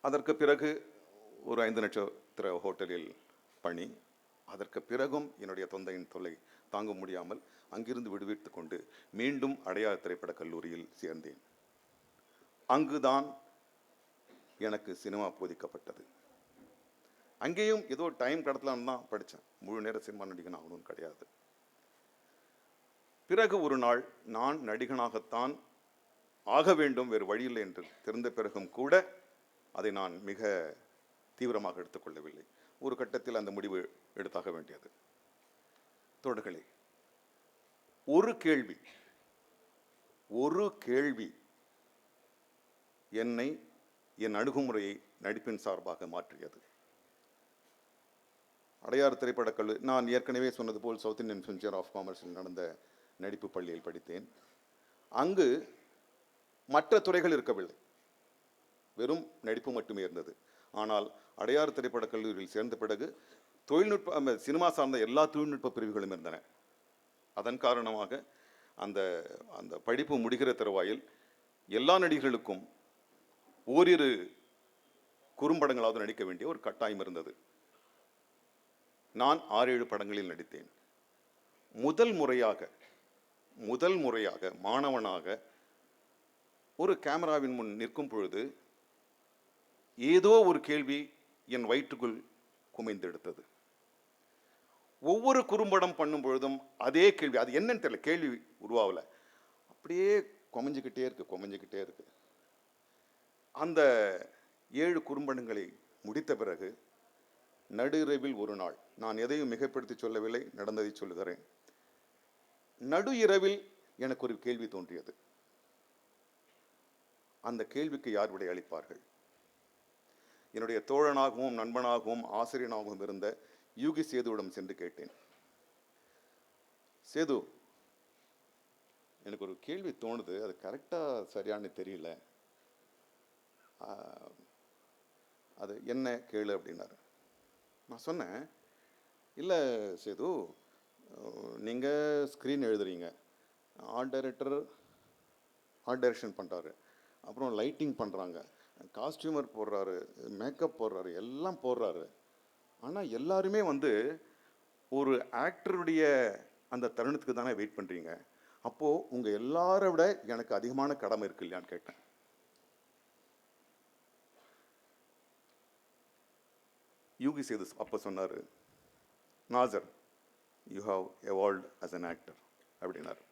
அதற்கு பிறகு ஒரு 5 நட்சத்திர ஹோட்டலில் பணி. அதற்கு பிறகும் என்னுடைய தொந்தையின் தொல்லை தாங்க முடியாமல் அங்கிருந்து விடுவித்து கொண்டு மீண்டும் அடையார் திரைப்படக் கல்லூரியில் சேர்ந்தேன். அங்குதான் எனக்கு சினிமா போதிக்கப்பட்டது. அங்கேயும் ஏதோ டைம் கடத்தலான்னு தான் படித்தேன். முழு நேர சினிமா நடிகன் ஆகணும்னு கிடையாது. பிறகு ஒரு நாள் நான் நடிகனாகத்தான் ஆக வேண்டும், வேறு வழியில்லை என்று தெரிந்த பிறகும் கூட அதை நான் மிக தீவிரமாக எடுத்துக்கொள்ளவில்லை. ஒரு கட்டத்தில் அந்த முடிவு எடுத்தாக வேண்டியது. தோழர்களே, ஒரு கேள்வி என்னை, என் அணுகுமுறையை நடிப்பின் சார்பாக மாற்றியது. அடையார் திரைப்படக் கல்லூரி, நான் ஏற்கனவே சொன்னது போல் south Indian film chamber of காமர்ஸில் நடந்த நடிப்பு பள்ளியில் படித்தேன். அங்கு மற்ற துறைகள் இருக்கவில்லை, வெறும் நடிப்பு மட்டுமே இருந்தது. ஆனால் அடையார் திரைப்படக் கல்லூரியில் சேர்ந்த பிறகு சினிமா சார்ந்த எல்லா தொழில்நுட்ப பிரிவுகளும் இருந்தன. அதன் காரணமாக அந்த அந்த படிப்பு முடிகிற தருவாயில் எல்லா நடிகர்களுக்கும் ஓரிரு குறும்படங்களாவது நடிக்க வேண்டிய ஒரு கட்டாயம் இருந்தது. நான் 6-7 படங்களில் நடித்தேன். முதல் முறையாக மாணவனாக ஒரு கேமராவின் முன் நிற்கும் பொழுது ஏதோ ஒரு கேள்வி என் வயிற்றுக்குள் குமைந்தெடுத்தது. ஒவ்வொரு குறும்படம் பண்ணும் பொழுதும் அதே கேள்வி, அது என்னன்னு தெரியல, கேள்வி உருவாகல, அப்படியே குமைஞ்சிக்கிட்டே இருக்கு. அந்த 7 குறும்படங்களை முடித்த பிறகு நடு இரவில் ஒரு நாள், நான் எதையும் மிகைப்படுத்தி சொல்லவில்லை, நடந்ததை சொல்லுகிறேன். நடு இரவில் எனக்கு ஒரு கேள்வி தோன்றியது. அந்த கேள்விக்கு யார் விடை அளிப்பார்கள்? என்னுடைய தோழனாகவும் நண்பனாகவும் ஆசிரியனாகவும் இருந்த யூகி சேதுவிடம் சென்று கேட்டேன். சேது, எனக்கு ஒரு கேள்வி தோணுது, அது கரெக்டாக சரியானு தெரியல, அது என்ன கேளு அப்படின்னாரு. நான் சொன்னேன், இல்லை சேது, நீங்கள் ஸ்க்ரீன் எழுதுறீங்க, ஆர்ட் டைரக்டர் ஆர்ட் டைரக்ஷன் பண்ணுறாரு, அப்புறம் லைட்டிங் பண்ணுறாங்க, காஸ்டியூமர் போடுறாரு, மேக்கப் போடுறாரு, எல்லாம் போடுறாரு. ஆனால் எல்லாருமே வந்து ஒரு ஆக்டருடைய அந்த தருணத்துக்கு தானே வெயிட் பண்ணுறீங்க. அப்போது உங்கள் எல்லாரை விட எனக்கு அதிகமான கடமை இருக்கு இல்லையான்னு கேட்டேன். யூகி சேது அப்போ சொன்னார், Nassar, you have evolved as an actor அப்படின்னாரு.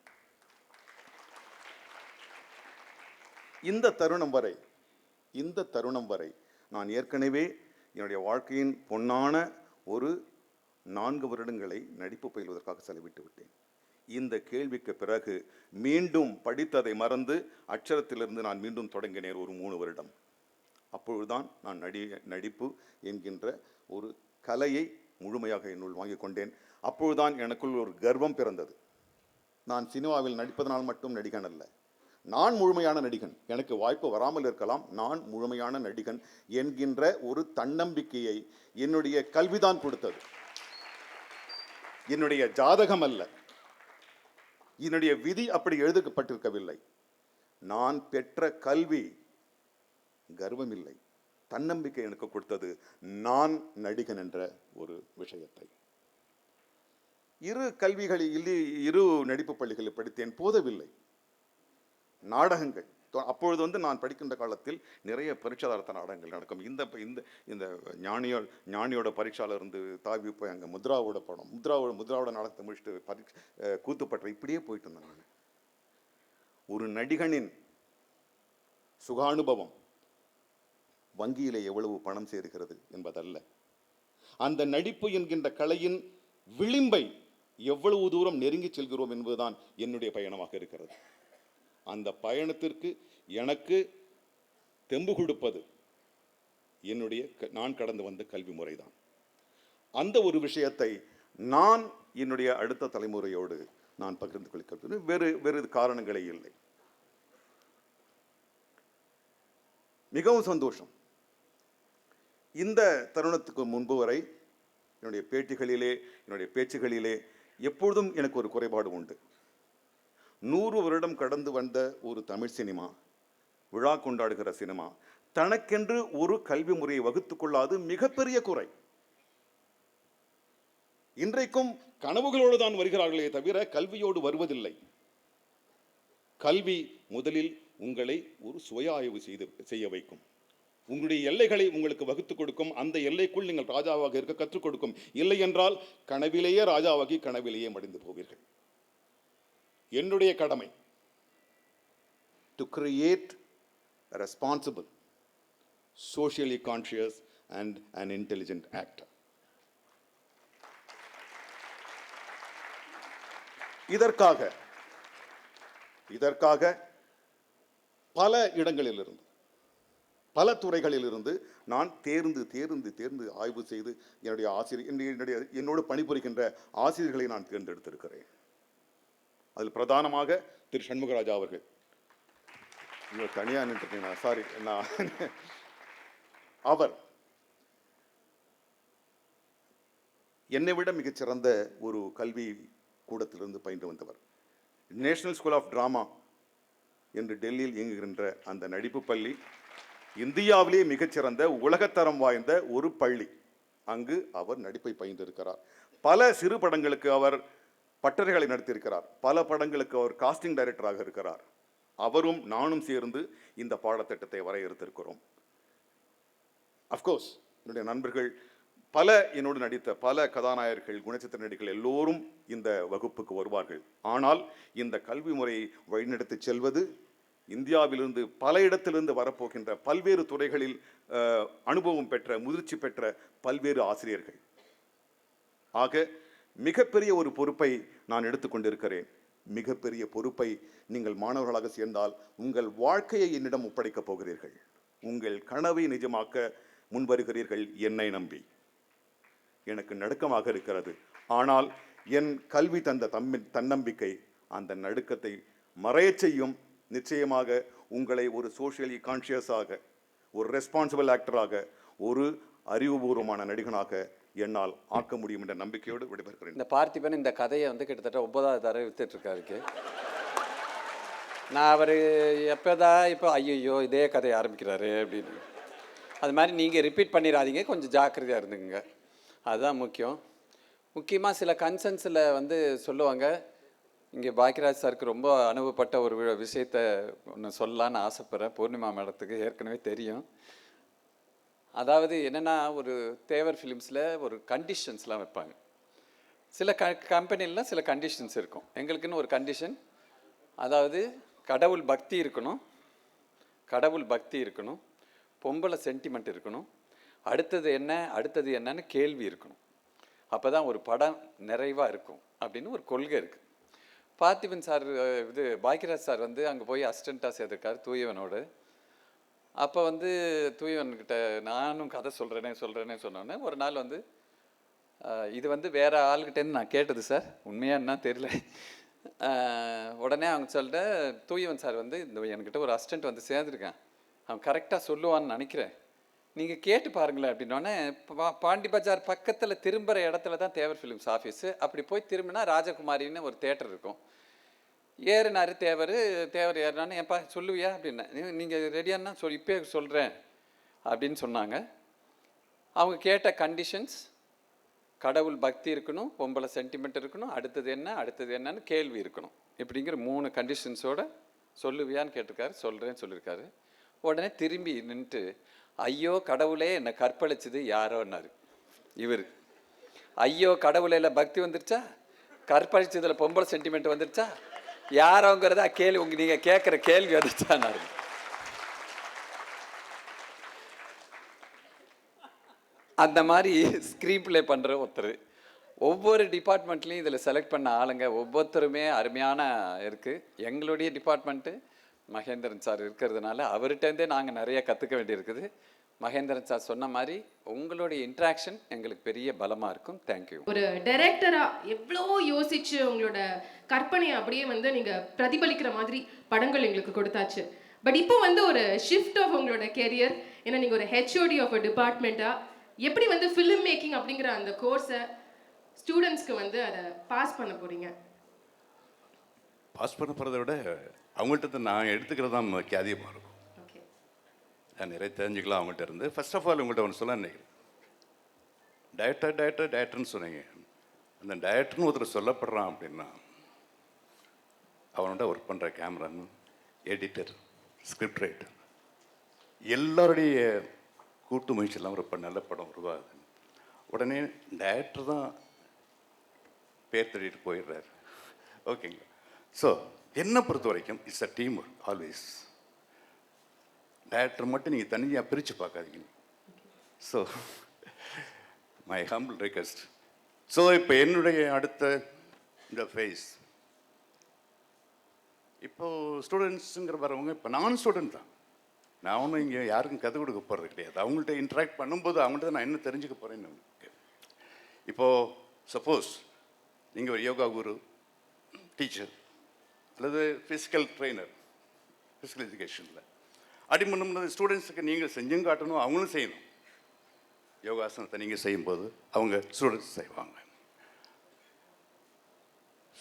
இந்த தருணம் வரை நான் ஏற்கனவே என்னுடைய வாழ்க்கையின் பொன்னான ஒரு 4 வருடங்களை நடிப்பு பயில்வதற்காக செலவிட்டு விட்டேன். இந்த கேள்விக்கு பிறகு மீண்டும் படித்ததை மறந்து அக்ஷரத்திலிருந்து நான் மீண்டும் தொடங்கினேன் ஒரு 3 வருடம். அப்பொழுதுதான் நான் நடிப்பு என்கின்ற ஒரு கலையை முழுமையாக என்னுள் வாங்கி கொண்டேன். அப்பொழுதுதான் எனக்குள் ஒரு கர்வம் பிறந்தது. நான் சினிமாவில் நடிப்பதனால் மட்டும் நடிகன் அல்ல, நான் முழுமையான நடிகன். எனக்கு வாய்ப்பு வராமல் இருக்கலாம், நான் முழுமையான நடிகன் என்கின்ற ஒரு தன்னம்பிக்கையை என்னுடைய கல்விதான் கொடுத்தது. என்னுடைய ஜாதகம் அல்ல, என்னுடைய விதி அப்படி எழுதப்பட்டிருக்கவில்லை. நான் பெற்ற கல்வி கர்வம் இல்லை, தன்னம்பிக்கை எனக்கு கொடுத்தது, நான் நடிகன் என்ற ஒரு விஷயத்தை. 2 கல்விகளில் 2 நடிப்பு பள்ளிகளில் படித்தேன், போதவில்லை. நாடகங்கள் அப்பொழுது வந்து நான் படிக்கின்ற காலத்தில் நிறைய பரீட்சாதாரத்த நாடகங்கள் நடக்கும். இந்த இந்த இந்த ஞானியோட பரீட்சாவில் இருந்து தாவி போய் அங்கே முத்ராவோட படம், முத்ராவோட நாடகத்தை முடிச்சுட்டு கூத்துப்பற்ற, இப்படியே போயிட்டு இருந்தேன் நான். ஒரு நடிகனின் சுகானுபவம் வங்கியிலே எவ்வளவு பணம் சேருகிறது என்பதல்ல, அந்த நடிப்பு என்கின்ற கலையின் விளிம்பை எவ்வளவு தூரம் நெருங்கி செல்கிறோம் என்பதுதான் என்னுடைய பயணமாக இருக்கிறது. அந்த பயணத்திற்கு எனக்கு தெம்பு கொடுப்பது நான் கடந்து வந்த கல்வி முறைதான். அந்த ஒரு விஷயத்தை நான் என்னுடைய அடுத்த தலைமுறையோடு நான் பகிர்ந்து கொள்கிறது வேறு காரணங்களே இல்லை. மிகவும் சந்தோஷம். இந்த தருணத்துக்கு முன்பு வரை என்னுடைய பேட்டிகளிலே, என்னுடைய பேச்சுகளிலே எப்பொழுதும் எனக்கு ஒரு குறைபாடு உண்டு. 100 வருடம் கடந்து வந்த ஒரு தமிழ் சினிமா, விழா கொண்டாடுகிற சினிமா, தனக்கென்று ஒரு கல்வி முறையை வகுத்துக் கொள்ளாது மிகப்பெரிய குறை. இன்றைக்கும் கனவுகளோடு தான் வருகிறார்களே தவிர கல்வியோடு வருவதில்லை. கல்வி முதலில் உங்களை ஒரு சுய ஆய்வு செய்ய வைக்கும், உங்களுடைய எல்லைகளை உங்களுக்கு வகுத்துக் கொடுக்கும், அந்த எல்லைக்குள் நீங்கள் ராஜாவாக இருக்க கற்றுக் கொடுக்கும். இல்லை என்றால் கனவிலேயே ராஜாவாகி கனவிலேயே மடிந்து போவீர்கள். என்னுடைய கடமை to create a responsible, socially conscious and an intelligent actor. இதற்காக பல இடங்களிலிருந்து, பல துறைகளிலிருந்து நான் தேர்ந்து ஆய்வு செய்து என்னோடு பணிபுரிகின்ற ஆசிரியர்களை நான் தேர்ந்தெடுத்திருக்கிறேன். அதில் பிரதானமாக திரு சண்முகராஜா அவர்கள். தனியாக நின்றுட்டீங்களா? சாரி. அவர் என்னை விட மிகச்சிறந்த ஒரு கல்வி கூடத்திலிருந்து பயின்று வந்தவர். நேஷனல் ஸ்கூல் ஆஃப் டிராமா என்று டெல்லியில் இயங்குகின்ற அந்த நடிப்பு பள்ளி இந்தியாவிலேயே மிகச்சிறந்த உலகத்தரம் வாய்ந்த ஒரு பள்ளி. அங்கு அவர் நடிப்பை பயின்றிருக்கிறார். பல சிறு படங்களுக்கு அவர் பட்டறைகளை நடத்தியிருக்கிறார். பல படங்களுக்கு அவர் காஸ்டிங் டைரக்டராக இருக்கிறார். அவரும் நானும் சேர்ந்து இந்த பாடத்திட்டத்தை வரையறுத்திருக்கிறோம். அஃப்கோர்ஸ் என்னுடைய நண்பர்கள் பல என்னோடு நடித்த பல கதாநாயகர்கள், குணச்சித்திர நடிகர்கள் எல்லோரும் இந்த வகுப்புக்கு வருவார்கள். ஆனால் இந்த கல்வி முறையை வழிநடத்தி செல்வது இந்தியாவிலிருந்து பல இடத்திலிருந்து வரப்போகின்ற பல்வேறு துறைகளில் அனுபவம் பெற்ற, முதிர்ச்சி பெற்ற பல்வேறு ஆசிரியர்கள். ஆக மிகப்பெரிய ஒரு பொறுப்பை நான் எடுத்துக்கொண்டிருக்கிறேன். மிகப்பெரிய பொறுப்பை நீங்கள் மாணவர்களாக சேர்ந்தால் உங்கள் வாழ்க்கையை என்னிடம் ஒப்படைக்கப் போகிறீர்கள். உங்கள் கனவை நிஜமாக்க முன்வருகிறீர்கள் என்னை நம்பி. எனக்கு நடுக்கமாக இருக்கிறது. ஆனால் என் கல்வி தந்த தன்னம்பிக்கை அந்த நடுக்கத்தை மறையச் செய்யும். நிச்சயமாக உங்களை ஒரு சோஷியலி கான்ஷியஸாக, ஒரு ரெஸ்பான்சிபிள் ஆக்டராக, ஒரு அறிவுபூர்வமான நடிகனாக என்னால் ஆக்க முடியும் என்ற நம்பிக்கையோடு விடைபெறுகிறேன். இந்த பார்த்திபன் இந்த கதையை வந்து கிட்டத்தட்ட 9வது தடவை வித்துட்ருக்காருக்கு. நான் அவர் இப்போ ஐயோ இதே கதையை ஆரம்பிக்கிறாரு அப்படின்னு. அது மாதிரி நீங்கள் ரிப்பீட் பண்ணிடாதீங்க, கொஞ்சம் ஜாக்கிரதையாக இருந்துங்க, அதுதான் முக்கியம். முக்கியமாக சில கன்சர்ன்ஸில் வந்து சொல்லுவாங்க, இங்கே பாக்கியராஜ் சாருக்கு ரொம்ப அனுபவப்பட்ட ஒரு விஷயத்த ஒன்று சொல்லலான்னு ஆசைப்பட்றேன். பூர்ணிமா மேடத்துக்கு ஏற்கனவே தெரியும். அதாவது என்னென்னா, ஒரு தேவர் ஃபிலிம்ஸில் ஒரு கண்டிஷன்ஸ்லாம் வைப்பாங்க. சில கம்பெனிலாம் சில கண்டிஷன்ஸ் இருக்கும். எங்களுக்குன்னு ஒரு கண்டிஷன், அதாவது கடவுள் பக்தி இருக்கணும், பொம்பளை சென்டிமெண்ட் இருக்கணும், அடுத்தது என்னன்னு கேள்வி இருக்கணும். அப்போ தான் ஒரு படம் நிறைவாக இருக்கும் அப்படின்னு ஒரு கொள்கை இருக்குது. பார்த்திபன் சார் பாக்கியராஜ் சார் வந்து அங்கே போய் அசிஸ்டண்ட்டாக சேர்த்துருக்காரு தூயவனோடு. அப்போ வந்து தூயவன்கிட்ட நானும் கதை சொல்கிறேனே சொன்னோன்னே ஒரு நாள் வந்து இது வந்து வேறு ஆள்கிட்டேருந்து நான் கேட்டது சார், உண்மையாக என்ன தெரியல. உடனே அவங்க சொல்லிட்டு தூயவன் சார் வந்து என்கிட்ட ஒரு அசிஸ்டண்ட் வந்து சேர்ந்துருக்கேன், அவன் கரெக்டாக சொல்லுவான்னு நினைக்கிறேன், நீங்கள் கேட்டு பாருங்களேன் அப்படின்னோடனே பாண்டி பஜார் பக்கத்தில் திரும்புகிற இடத்துல தான் தேவர் ஃபிலிம்ஸ் ஆஃபீஸு. அப்படி போய் திரும்பினா ராஜகுமாரின்னு ஒரு தேட்டர் இருக்கும். ஏறினார் தேவர் ஏறினான்னு, ஏப்பா சொல்லுவியா அப்படின்னேன். நீங்கள் ரெடியானா இப்போ சொல்கிறேன் அப்படின்னு சொன்னாங்க. அவங்க கேட்ட கண்டிஷன்ஸ், கடவுள் பக்தி இருக்கணும், பொம்பளை சென்டிமெண்ட் இருக்கணும், அடுத்தது என்னன்னு கேள்வி இருக்கணும். இப்படிங்கிற 3 கண்டிஷன்ஸோட சொல்லுவியான்னு கேட்டிருக்காரு. சொல்லியிருக்காரு. உடனே திரும்பி நின்றுட்டு, ஐயோ கடவுளே என்னை கற்பழிச்சது யாரோன்னாரு இவர். ஐயோ கடவுளையில பக்தி வந்துருச்சா, கற்பழிச்சதில் பொம்பளை சென்டிமெண்ட் வந்துருச்சா, யாரோங்கிறத கேள்வி நீங்கள் கேட்குற கேள்வி வந்துருச்சான்னாரு. அந்த மாதிரி ஸ்க்ரீன் ப்ளே பண்ணுற ஒருத்தர். ஒவ்வொரு டிபார்ட்மெண்ட்லேயும் இதில் செலக்ட் பண்ண ஆளுங்க ஒவ்வொருத்தருமே அருமையான இருக்குது. எங்களுடைய டிபார்ட்மெண்ட்டு மகேந்திரன் சார் இருக்கிறதுனால அவர்கிட்டருந்தே நாங்கள் நிறைய கற்றுக்க வேண்டியிருக்குது. மகேந்திரன் சார் சொன்ன மாதிரி உங்களுடைய இன்ட்ராக்ஷன் எங்களுக்கு பெரிய பலமாக இருக்கும். தேங்க்யூ. ஒரு டைரக்டராக எவ்வளோ யோசிச்சு உங்களோட கற்பனையை அப்படியே வந்து நீங்கள் பிரதிபலிக்கிற மாதிரி படங்கள் எங்களுக்கு கொடுத்தாச்சு. பட் இப்போ வந்து ஒரு ஷிஃப்ட் ஆஃப் உங்களோட கெரியர், ஏன்னா நீங்கள் ஒரு ஹெச்ஓடி ஆஃப் அ டிபார்ட்மெண்ட்டாக எப்படி வந்து ஃபிலிம் மேக்கிங் அப்படிங்கிற அந்த கோர்ஸை ஸ்டூடெண்ட்ஸ்க்கு வந்து அதை பாஸ் பண்ண போகிறீங்க? பாஸ் பண்ண போகிறத விட அவங்கள்ட்ட நான் எடுத்துக்கிறது தான் அதிகமாக இருக்கும். நான் நிறைய தெரிஞ்சுக்கலாம் அவங்கள்ட்ட இருந்து. ஃபர்ஸ்ட் ஆஃப் ஆல் உங்கள்கிட்ட ஒன்று சொல்ல நினைக்கிறேன். டேரக்டர்னு சொன்னீங்க. அந்த டேரக்டர்னு ஒருத்தர் சொல்லப்படுறான் அப்படின்னா அவனோட ஒர்க் பண்ணுற கேமரான், எடிட்டர், ஸ்கிரிப்ட் ரைட்டர், எல்லாருடைய கூட்டு முயற்சியெல்லாம் ஒரு நல்ல படம் உருவாகுது. உடனே டைரக்டர் தான் பேர் தேடிட்டு போயிடுறாரு. ஓகேங்களா? ஸோ என்னை பொறுத்த வரைக்கும் it's a team work always. Director மட்டும் நீங்கள் தனியாக பிரித்து பார்க்காதீங்க. So my humble request. So இப்போ என்னுடைய அடுத்த இந்த ஃபேஸ், இப்போது ஸ்டூடெண்ட்ஸுங்கிற வரவங்க, இப்போ நான் ஸ்டூடெண்ட் தான். நான் ஒன்றும் இங்கே யாருக்கும் கற்றுக் கொடுக்க போகிறது கிடையாது. அவங்கள்ட்ட இன்ட்ராக்ட் பண்ணும்போது அவங்கள்ட்ட நான் என்ன தெரிஞ்சுக்க போகிறேன்னு. இப்போது சப்போஸ் நீங்கள் ஒரு யோகா குரு, டீச்சர் அல்லது ஃபிசிக்கல் ட்ரெயினர், ஃபிசிக்கல் எஜுகேஷனில் அப்படி பண்ணும்போது ஸ்டூடெண்ட்ஸுக்கு நீங்கள் செஞ்சும் காட்டணும், அவங்களும் செய்யணும். யோகாசனத்தை நீங்கள் செய்யும்போது அவங்க ஸ்டூடெண்ட்ஸ் செய்வாங்க.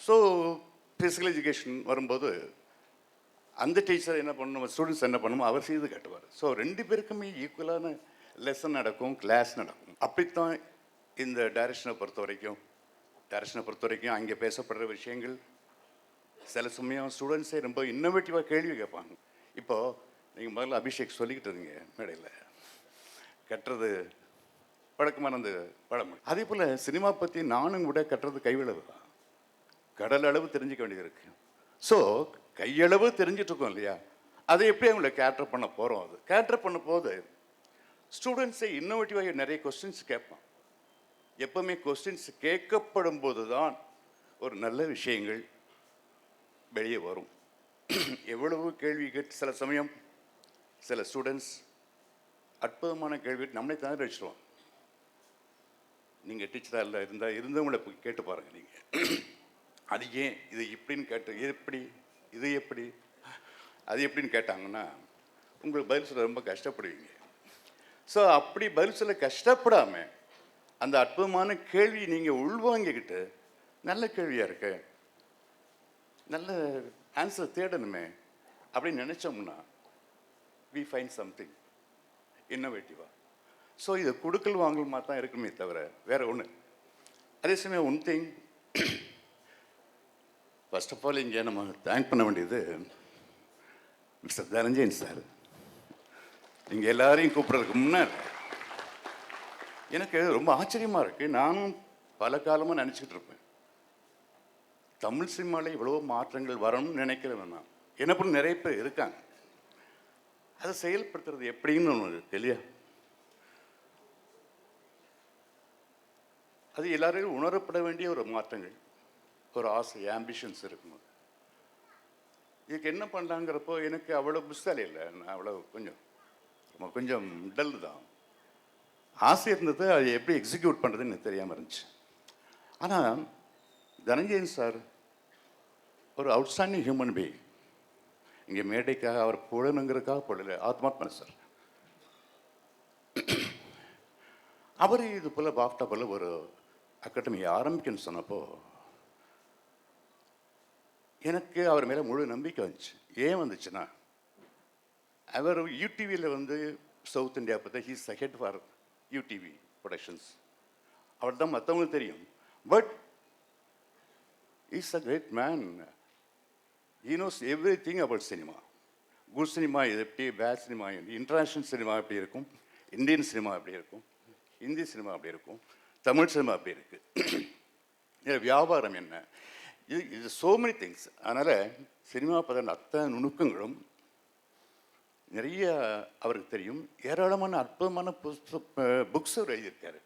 ஸோ ஃபிசிக்கல் எஜுகேஷன் வரும்போது அந்த டீச்சர் என்ன பண்ணணும், ஸ்டூடெண்ட்ஸ் என்ன பண்ணணுமோ அவர் செய்து காட்டுவார். ஸோ 2 பேருக்குமே ஈக்குவலான லெசன் நடக்கும், கிளாஸ் நடக்கும். அப்படித்தான் இந்த டைரக்ஷனை பொறுத்த வரைக்கும் அங்கே பேசப்படுற விஷயங்கள் சில சமயம் ஸ்டூடெண்ட்ஸே ரொம்ப இன்னோவேட்டிவாக கேள்வி கேட்பாங்க. இப்போது நீங்கள் முதல்ல அபிஷேக் சொல்லிக்கிட்டு இருந்தீங்க மேடையில், கட்டுறது பழக்கமான அந்த பழமொழி. அதே போல் சினிமா பற்றி நானும் கூட கட்டுறது கைவிளவு தான், கடல் அளவு தெரிஞ்சிக்க வேண்டியது இருக்குது. ஸோ கையளவு தெரிஞ்சிட்ருக்கோம் இல்லையா, அதை எப்படி அவங்கள கேட்டர் பண்ண போகிறோம். அது கேட்டர் பண்ண போது ஸ்டூடெண்ட்ஸை இன்னோவேட்டிவாக நிறைய கொஸ்டின்ஸ் கேட்பான். எப்போவுமே கொஸ்டின்ஸ் கேட்கப்படும் போது தான் ஒரு நல்ல விஷயங்கள் வெளியே வரும். எவ்வளவு கேள்வி கேட்டு சில சமயம் சில ஸ்டூடெண்ட்ஸ் அற்புதமான கேள்வி நம்மளே தான் வச்சுருவோம். நீங்கள் டீச்சராக இல்லை இருந்தவங்களை கேட்டு பாருங்கள். நீங்கள் அது ஏன் இது இப்படின்னு கேட்டு இது எப்படி அது எப்படின்னு கேட்டாங்கன்னா உங்களுக்கு பதில் சொல்ல ரொம்ப கஷ்டப்படுவீங்க. ஸோ அப்படி பதில் சொல்ல கஷ்டப்படாமல் அந்த அற்புதமான கேள்வி நீங்கள் உள்வாங்கிக்கிட்டு நல்ல கேள்வியாக இருக்கு, நல்ல ஆன்சர் தேடணுமே அப்படின்னு நினச்சோம்னா வி ஃபைண்ட் சம்திங் இன்னோவேட்டிவாக. ஸோ இதை கொடுக்கல் வாங்கல் மாதிரி தான் இருக்குமே தவிர வேற ஒன்று. அதே சமயம் one thing, first of all இங்கே நம்ம தேங்க் பண்ண வேண்டியது மிஸ்டர் தனஞ்சயன் சார். நீங்கள் எல்லாரையும் கூப்பிட்றதுக்கு முன்னாடி எனக்கு ரொம்ப ஆச்சரியமாக இருக்குது. நானும் பல காலமாக நினச்சிக்கிட்டு இருப்பேன், தமிழ் சினிமாவில் இவ்வளோ மாற்றங்கள் வரணும்னு நினைக்கிறேன் நான். என்ன பண்ண நிறைய பேர் இருக்காங்க, அதை செயல்படுத்துறது எப்படின்னு ஒன்று தெரியல. அது எல்லாரையும் உணரப்பட வேண்டிய ஒரு மாற்றங்கள், ஒரு ஆசை, ஆம்பிஷன்ஸ் இருக்கணும். இதுக்கு என்ன பண்ணலாங்கிறப்போ எனக்கு அவ்வளோ புஸ்தாலி இல்லை, நான் அவ்வளோ கொஞ்சம் டல் தான். ஆசை இருந்தது, அதை எப்படி எக்ஸிக்யூட் பண்ணுறதுன்னு எனக்கு தெரியாமல் இருந்துச்சு. ஆனால் தனஞ்சயன் சார் ஒரு அவுட்ஸ்டாண்டிங் ஹியூமன் பீயிங். இங்கே மேடைக்காக அவர் புழணுங்கிறதுக்காக போடல, ஆத்மாத்மா சார். அவர் இது போல் பாஃப்டா போல் ஒரு அகாடமி ஆரம்பிக்கணும்னு சொன்னப்போ எனக்கு அவர் மேலே முழு நம்பிக்கை வந்துச்சு. ஏன் வந்துச்சுன்னா, அவர் யூடிவியில் வந்து சவுத் இந்தியா பார்த்தா he's the head for UTV productions. அவர் தான் மற்றவங்களுக்கு தெரியும், but is a great man. He knows everything about cinema. Good cinema இது எப்படி, பேட் சினிமா, இன்டர்நேஷ்னல் சினிமா எப்படி இருக்கும், இந்தியன் சினிமா எப்படி இருக்கும், ஹிந்தி சினிமா அப்படி இருக்கும், தமிழ் சினிமா அப்படி இருக்குது, வியாபாரம் என்ன, இது சோ மெனி திங்ஸ். அதனால் சினிமா பற்றின அத்தனை நுணுக்கங்களும் நிறைய அவருக்கு தெரியும். ஏராளமான அற்புதமான புக்ஸ் அவர் எழுதியிருக்காரு.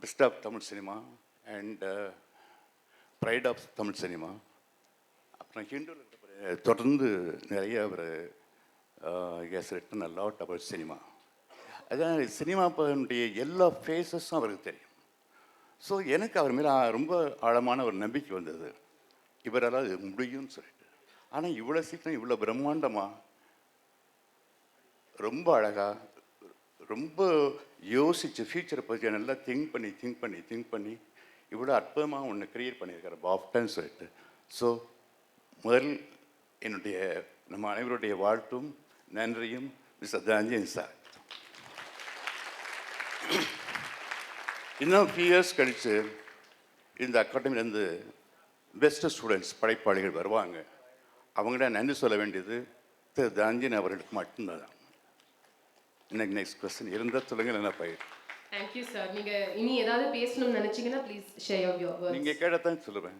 Best of Tamil cinema and pride of Tamil cinema. அப்புறம் ஹிந்துவில் தொடர்ந்து நிறைய அவர் has written a lot about cinema. அதான் சினிமாவுடைய எல்லா ஃபேஸஸும் அவருக்கு தெரியும். ஸோ எனக்கு அவர் மேலே ரொம்ப ஆழமான ஒரு நம்பிக்கை வந்தது, இவரால் இது முடியும்னு சொல்லிட்டு. ஆனால் இவ்வளோ சீக்கிரம் இவ்வளோ பிரம்மாண்டமாக, ரொம்ப அழகாக, ரொம்ப யோசித்து ஃப்யூச்சரை பற்றி நல்லா திங்க் பண்ணி இவ்வளோ அற்புதமாக ஒன்று க்ரியேட் பண்ணியிருக்காரு பாஃப்டான்னு சொல்லிட்டு. ஸோ முதல் என்னுடைய நம்ம அனைவருடைய வாழ்த்தும் நன்றியும் மிஸ்டர் தனஞ்சயன் சார். இன்னும் ஃபியூ இயர்ஸ் கழித்து இந்த அகாடமிலேருந்து பெஸ்ட்டு ஸ்டூடெண்ட்ஸ், படைப்பாளிகள் வருவாங்க. அவங்கள்ட்ட நன்றி சொல்ல வேண்டியது திரு தனஞ்சயன் அவர்களுக்கு மட்டும்தான். இன்னைக்கு நெக்ஸ்ட் கொஸ்டின் இருந்தால் சொல்லுங்கள், என்ன பயிர். Thank you sir. நீங்க இனி ஏதாவது பேசணும்னு நினைச்சீங்கன்னா ப்ளீஸ் ஷேர் யுவர் வேர்ட்ஸ். நீங்கள் கேட்டதான் சொல்லுவேன்.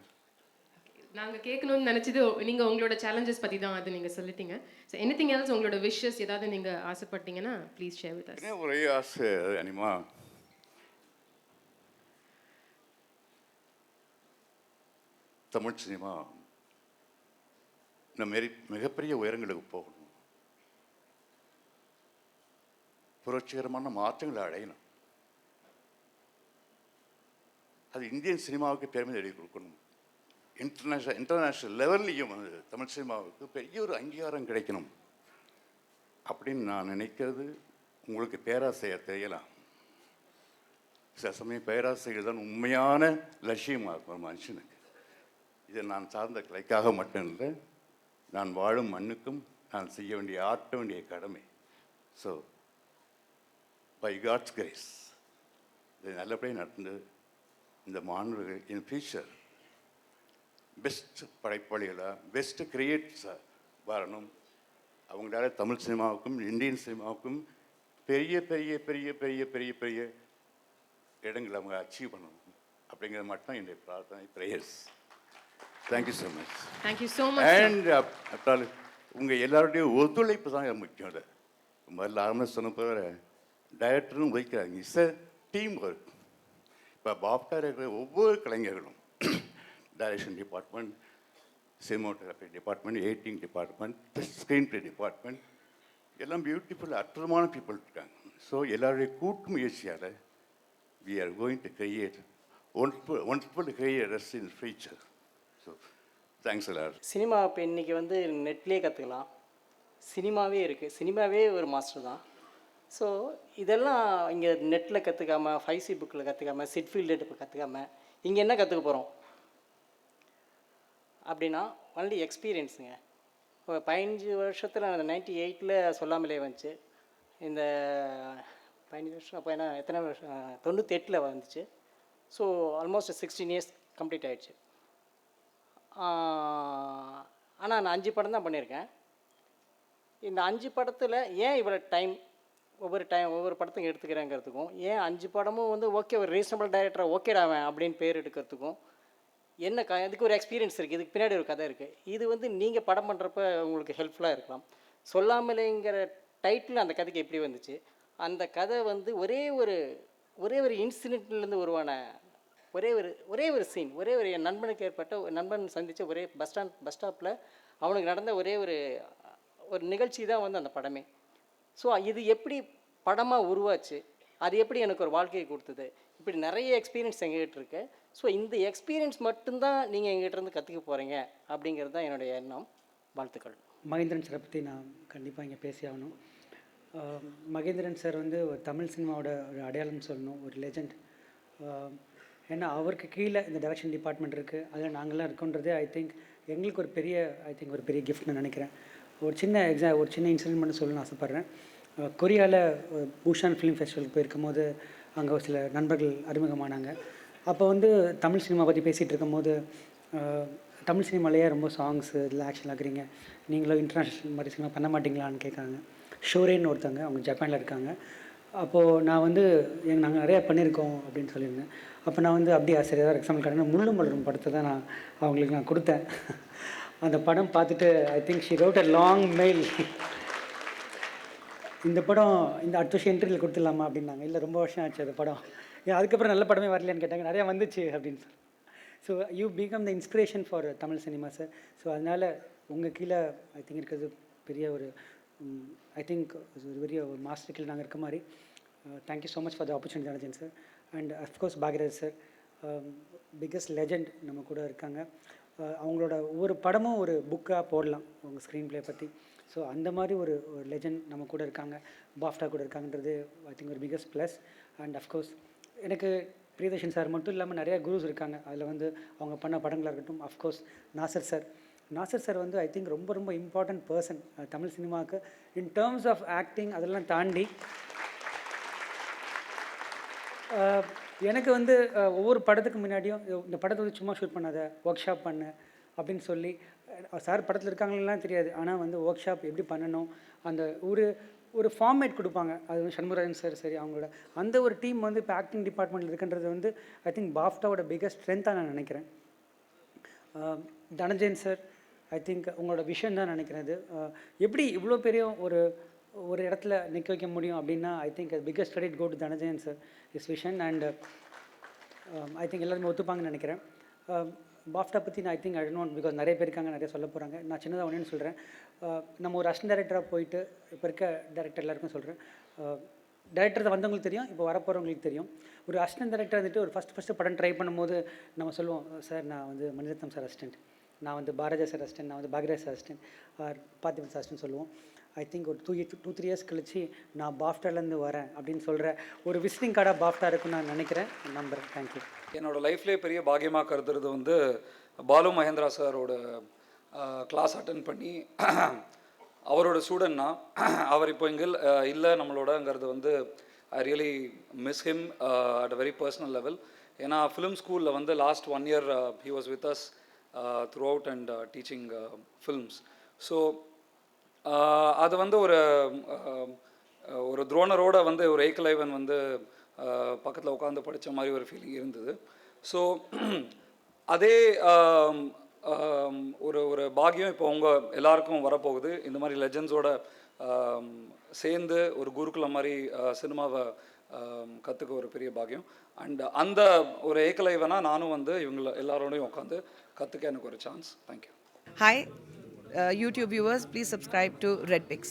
நாங்க கேட்கணும்னு நினைச்சது நீங்க உங்களோட சேலஞ்சஸ் பத்தி தான், அது நீங்க சொல்லிட்டீங்க. ஸோ எனிதிங் எல்ஸ், உங்களோட விஷஸ் ஏதாவது நீங்க ஆசைப்பட்டீங்கன்னா ப்ளீஸ் ஷேர் வித் அஸ். ஒரே ஆசை அனிமா, தமிழ் சினிமா இந்த மாரி மிகப்பெரிய உயரங்களுக்கு போகணும், புரட்சிகரமான மாற்றங்களை அடையணும். அது இந்தியன் சினிமாவுக்கு பெருமை தேடி கொடுக்கணும். இன்டர்நேஷ்னல் லெவல்லையும் வந்து தமிழ் சினிமாவுக்கு பெரிய ஒரு அங்கீகாரம் கிடைக்கணும் அப்படின்னு நான் நினைக்கிறது. உங்களுக்கு பேராசையாக தெரியலாம், சில சமயம் பேராசைகள் தான் உண்மையான லட்சியமாக இருக்கும் ஒரு மனுஷனுக்கு. இதை நான் சார்ந்த கலைக்காக மட்டும் இல்லை, நான் வாழும் மண்ணுக்கும் நான் செய்ய வேண்டிய, ஆற்ற வேண்டிய கடமை. ஸோ பை காட்ஸ் கிரேஸ் இது நல்லபடியாக நடந்து இந்த மாணவர்கள் இன் ஃபியூச்சர் பெஸ்ட் படைப்பாளிகளாக, பெஸ்ட் கிரியேட்ஸாக வரணும். அவங்களால தமிழ் சினிமாவுக்கும் இந்தியன் சினிமாவுக்கும் பெரிய பெரிய பெரிய பெரிய பெரிய பெரிய இடங்களை அவங்க அச்சீவ் பண்ணணும் அப்படிங்கிறது மட்டும் என்னுடைய பிரார்த்தனை, prayers. Thank you so much. Thank you so much. And Atal உங்கள் எல்லாருடைய ஒத்துழைப்பு தான் முக்கியம். இல்லை முதல்ல ஆரம்பம் சொன்ன போகிற டைரக்டரும் உழைக்கிறாங்க, இட்ஸ் அ டீம் ஒர்க். இப்போ பாப்டா இருக்கிற ஒவ்வொரு கலைஞர்களும் direction department, cinematography department, editing department, screen play department எல்லாம் பியூட்டிஃபுல் அற்புதமான பீப்புள் இருக்காங்க. ஸோ எல்லாருடைய கூட்டு முயற்சியால் we are going to create wonderful creators in the future. So thanks a lot. Cinema இப்போ இன்றைக்கி வந்து நெட்லேயே கற்றுக்கலாம், சினிமாவே இருக்குது, சினிமாவே ஒரு மாஸ்டர் தான். ஸோ இதெல்லாம் இங்கே நெட்டில் கற்றுக்காம 5C புக்கில் கற்றுக்காம சிட்ஃபீல்டு கற்றுக்காம இங்கே என்ன கற்றுக்க போகிறோம் அப்படின்னா ஒன்லி எக்ஸ்பீரியன்ஸுங்க. இப்போ 15 வருஷத்தில் 98ல் சொல்லாமலே வந்துச்சு. இந்த 15 வருஷம் அப்போ என்ன எத்தனை வருஷம் 98ல் வந்துச்சு. ஸோ ஆல்மோஸ்ட் 16 இயர்ஸ் கம்ப்ளீட் ஆகிடுச்சு. ஆனால் நான் 5 படம் தான் பண்ணியிருக்கேன். இந்த 5 படத்தில் ஏன் இவ்வளோ டைம் ஒவ்வொரு படத்துக்கும் எடுத்துக்கிறேங்கிறதுக்கும், ஏன் 5 படமும் வந்து ஓகே ஒரு ரீசனபிள் டைரக்டராக ஓகேடாவேன் அப்படின்னு பேர் எடுக்கிறதுக்கும் என்ன இதுக்கு ஒரு எக்ஸ்பீரியன்ஸ் இருக்குது, இதுக்கு பின்னாடி ஒரு கதை இருக்குது. இது வந்து நீங்கள் படம் பண்ணுறப்ப உங்களுக்கு ஹெல்ப்ஃபுல்லாக இருக்கலாம். சொல்லாமலேங்கிற டைட்டில் அந்த கதைக்கு எப்படி வந்துச்சு, அந்த கதை வந்து ஒரே ஒரு இன்சிடென்ட்லேருந்து உருவான ஒரே ஒரு சீன், என் நண்பனுக்கு ஏற்பட்ட நண்பன் சந்தித்த ஒரே பஸ் ஸ்டாப்பில் அவனுக்கு நடந்த ஒரு நிகழ்ச்சி தான் வந்து அந்த படமே. ஸோ இது எப்படி படமாக உருவாச்சு, அது எப்படி எனக்கு ஒரு வாழ்க்கையை கொடுத்தது, இப்படி நிறைய எக்ஸ்பீரியன்ஸ் எங்ககிட்ட இருக்குது. ஸோ இந்த எக்ஸ்பீரியன்ஸ் மட்டும்தான் நீங்கள் எங்கிட்டேருந்து கற்றுக்க போகிறீங்க அப்படிங்கிறது தான் என்னுடைய எண்ணம். வாழ்த்துக்கள். மகேந்திரன் சாரை பற்றி நான் கண்டிப்பாக இங்கே பேசி ஆகணும். மகேந்திரன் சார் வந்து ஒரு தமிழ் சினிமாவோட ஒரு அடையாளம் சொல்லணும், ஒரு லெஜண்ட். ஏன்னா அவருக்கு கீழே இந்த டைரக்ஷன் டிபார்ட்மெண்ட் இருக்குது, அதில் நாங்களாம் இருக்கோன்றதே எங்களுக்கு ஒரு பெரிய கிஃப்ட்னு நினைக்கிறேன். ஒரு சின்ன இன்சிடென்ட் மட்டும் சொல்லணும்னு ஆசைப்பட்றேன். கொரியாவில் பூஷான் ஃபிலிம் ஃபெஸ்டிவலுக்கு போயிருக்கும் போது அங்கே ஒரு சில நண்பர்கள் அறிமுகமானாங்க. அப்போ வந்து தமிழ் சினிமா பற்றி பேசிகிட்டு இருக்கும்போது, தமிழ் சினிமாலேயே ரொம்ப சாங்ஸு இதில் ஆக்ஷன் ஆகுறீங்க, நீங்களும் இன்டர்நேஷ்னல் மாதிரி சினிமா பண்ண மாட்டிங்களான்னு கேட்காங்க. ஷோரேன்னு ஒருத்தவங்க, அவங்க ஜப்பானில் இருக்காங்க. அப்போது நான் வந்து நாங்கள் நிறையா பண்ணியிருக்கோம் அப்படின்னு சொல்லியிருந்தேன். அப்போ நான் வந்து அப்படியே ஆசிரியர் எக்ஸாம்பிள் காட்டினா முள்ளும் மலரும் படத்தை தான் அவங்களுக்கு நான் கொடுத்தேன். அந்த படம் பார்த்துட்டு she road a long mail. இந்த படம் அடுத்த வருஷம் என்ட்ரியில் கொடுத்துடலாமா அப்படின்னாங்க. இல்லை ரொம்ப வருஷம் ஆச்சு அந்த படம், அதுக்கப்புறம் நல்ல படமே வரலையான்னு கேட்டாங்க. நிறையா வந்துச்சு அப்படின்னு சொல்லி. So you become the inspiration for Tamil cinema sir. So அதனால் உங்கள் கீழே இருக்கிறது பெரிய ஒரு பெரிய ஒரு மாஸ்டர் நாங்கள் இருக்க மாதிரி. Thank you so much for the opportunity Dhananjan sir. And of course Bhagyaraj sir, biggest legend நம்ம கூட இருக்காங்க. அவங்களோட ஒவ்வொரு படமும் ஒரு புக்காக போடலாம் உங்கள் ஸ்க்ரீன் ப்ளே பற்றி. ஸோ அந்த மாதிரி ஒரு லெஜண்ட் நம்ம கூட இருக்காங்க, பாஃப்டா கூட இருக்காங்கன்றது ஒரு பிக்கஸ்ட் ப்ளஸ். அண்ட் அஃப்கோர்ஸ் எனக்கு பிரியதர்ஷன் சார் மட்டும் இல்லாமல் நிறையா குருஸ் இருக்காங்க. அதில் வந்து அவங்க பண்ண படங்களாக இருக்கட்டும். அஃப்கோர்ஸ் நாசர் சார் வந்து ரொம்ப இம்பார்ட்டன்ட் பர்சன் தமிழ் சினிமாவுக்கு இன் டேர்ம்ஸ் ஆஃப் ஆக்டிங். அதெல்லாம் தாண்டி எனக்கு வந்து ஒவ்வொரு படத்துக்கு முன்னாடியும் இந்த படத்தை வந்து சும்மா ஷூட் பண்ணாத, ஒர்க் ஷாப் பண்ணு அப்படின்னு சொல்லி, சார் படத்தில் இருக்காங்களெலாம் தெரியாது, ஆனால் வந்து ஒர்க் ஷாப் எப்படி பண்ணணும், அந்த ஒரு ஃபார்மேட் கொடுப்பாங்க. அது வந்து சண்முகராஜன் சார் சரி, அவங்களோட அந்த ஒரு டீம் வந்து இப்போ ஆக்டிங் டிபார்ட்மெண்ட்டில் இருக்குன்றது வந்து பாஃப்டாவோட பிக்கஸ்ட் ஸ்ட்ரென்த்தாக நான் நினைக்கிறேன். தனஞ்சயன் சார் உங்களோட விஷன் தான் நினைக்கிறேன். அது எப்படி இவ்வளோ பெரிய ஒரு இடத்துல நிற்க வைக்க முடியும் அப்படின்னா biggest credit go to Dhananjayan sir, is vision. அண்ட் எல்லாருமே ஒத்துப்பாங்கன்னு நினைக்கிறேன். பாஃப்டா பற்றி நான் ஐ டோன்ட் நோ, பிகாஸ் நிறைய பேர் இருக்காங்க, நிறைய சொல்ல போகிறாங்க. நான் சின்னதாக ஒன்றுன்னு சொல்கிறேன். நம்ம ஒரு அசிஸ்டன்ட் டைரக்டராக போயிட்டு இப்போ இருக்க டைரக்டர் எல்லாருக்கும் சொல்கிறேன், டைரக்டர் தான் வந்தவங்களுக்கு தெரியும், இப்போ வரப்போகிறவங்களுக்கு தெரியும். ஒரு அசிஸ்டன்ட் டைரக்டர் வந்துட்டு ஒரு ஃபஸ்ட்டு படம் ட்ரை பண்ணும்போது நம்ம சொல்லுவோம், சார் நான் வந்து மணிரத்னம் சார் அசிஸ்டன்ட், நான் வந்து பாரதியா சார் அசிஸ்டன்ட், நான் வந்து Bhagyaraj sir assistant, Parthiban sir assistant சொல்லுவோம். ஒரு 2-3 இயர்ஸ் கழிச்சு நான் பாஃப்டாலேருந்து வரேன் அப்படின்னு சொல்கிற ஒரு விசிட்டிங் கார்டாக பாஃப்டா இருக்குன்னு நான் நினைக்கிறேன், நம்புகிறேன். தேங்க்யூ. என்னோடய லைஃப்லேயே பெரிய பாக்கியமாக கருதுறது வந்து பாலு மகேந்திரா சாரோட கிளாஸ் அட்டன் பண்ணி அவரோட ஸ்டூடெண்ட்னா, அவர் இப்போ இங்கே இல்லை நம்மளோடங்கிறது வந்து I really miss him at a very personal level. ஏன்னா ஃபிலிம் ஸ்கூலில் வந்து last 1 year he was with us through out and teaching films. So அது வந்து ஒரு துரோணரோட வந்து ஒரு ஏகலைவன் வந்து பக்கத்தில் உட்காந்து படித்த மாதிரி ஒரு ஃபீலிங் இருந்தது. ஸோ அதே ஒரு பாக்கியம் இப்போ உங்கள் எல்லாருக்கும் வரப்போகுது. இந்த மாதிரி லெஜண்ட்ஸோட சேர்ந்து ஒரு குருகுலம் மாதிரி சினிமாவை கற்றுக்க ஒரு பெரிய பாக்கியம். அண்ட் அந்த ஒரு ஏகலைவனாக நானும் வந்து இவங்களை எல்லாரோடையும் உட்காந்து கற்றுக்க எனக்கு ஒரு chance. Thank you. Hi, YouTube viewers, please subscribe to Red Pix.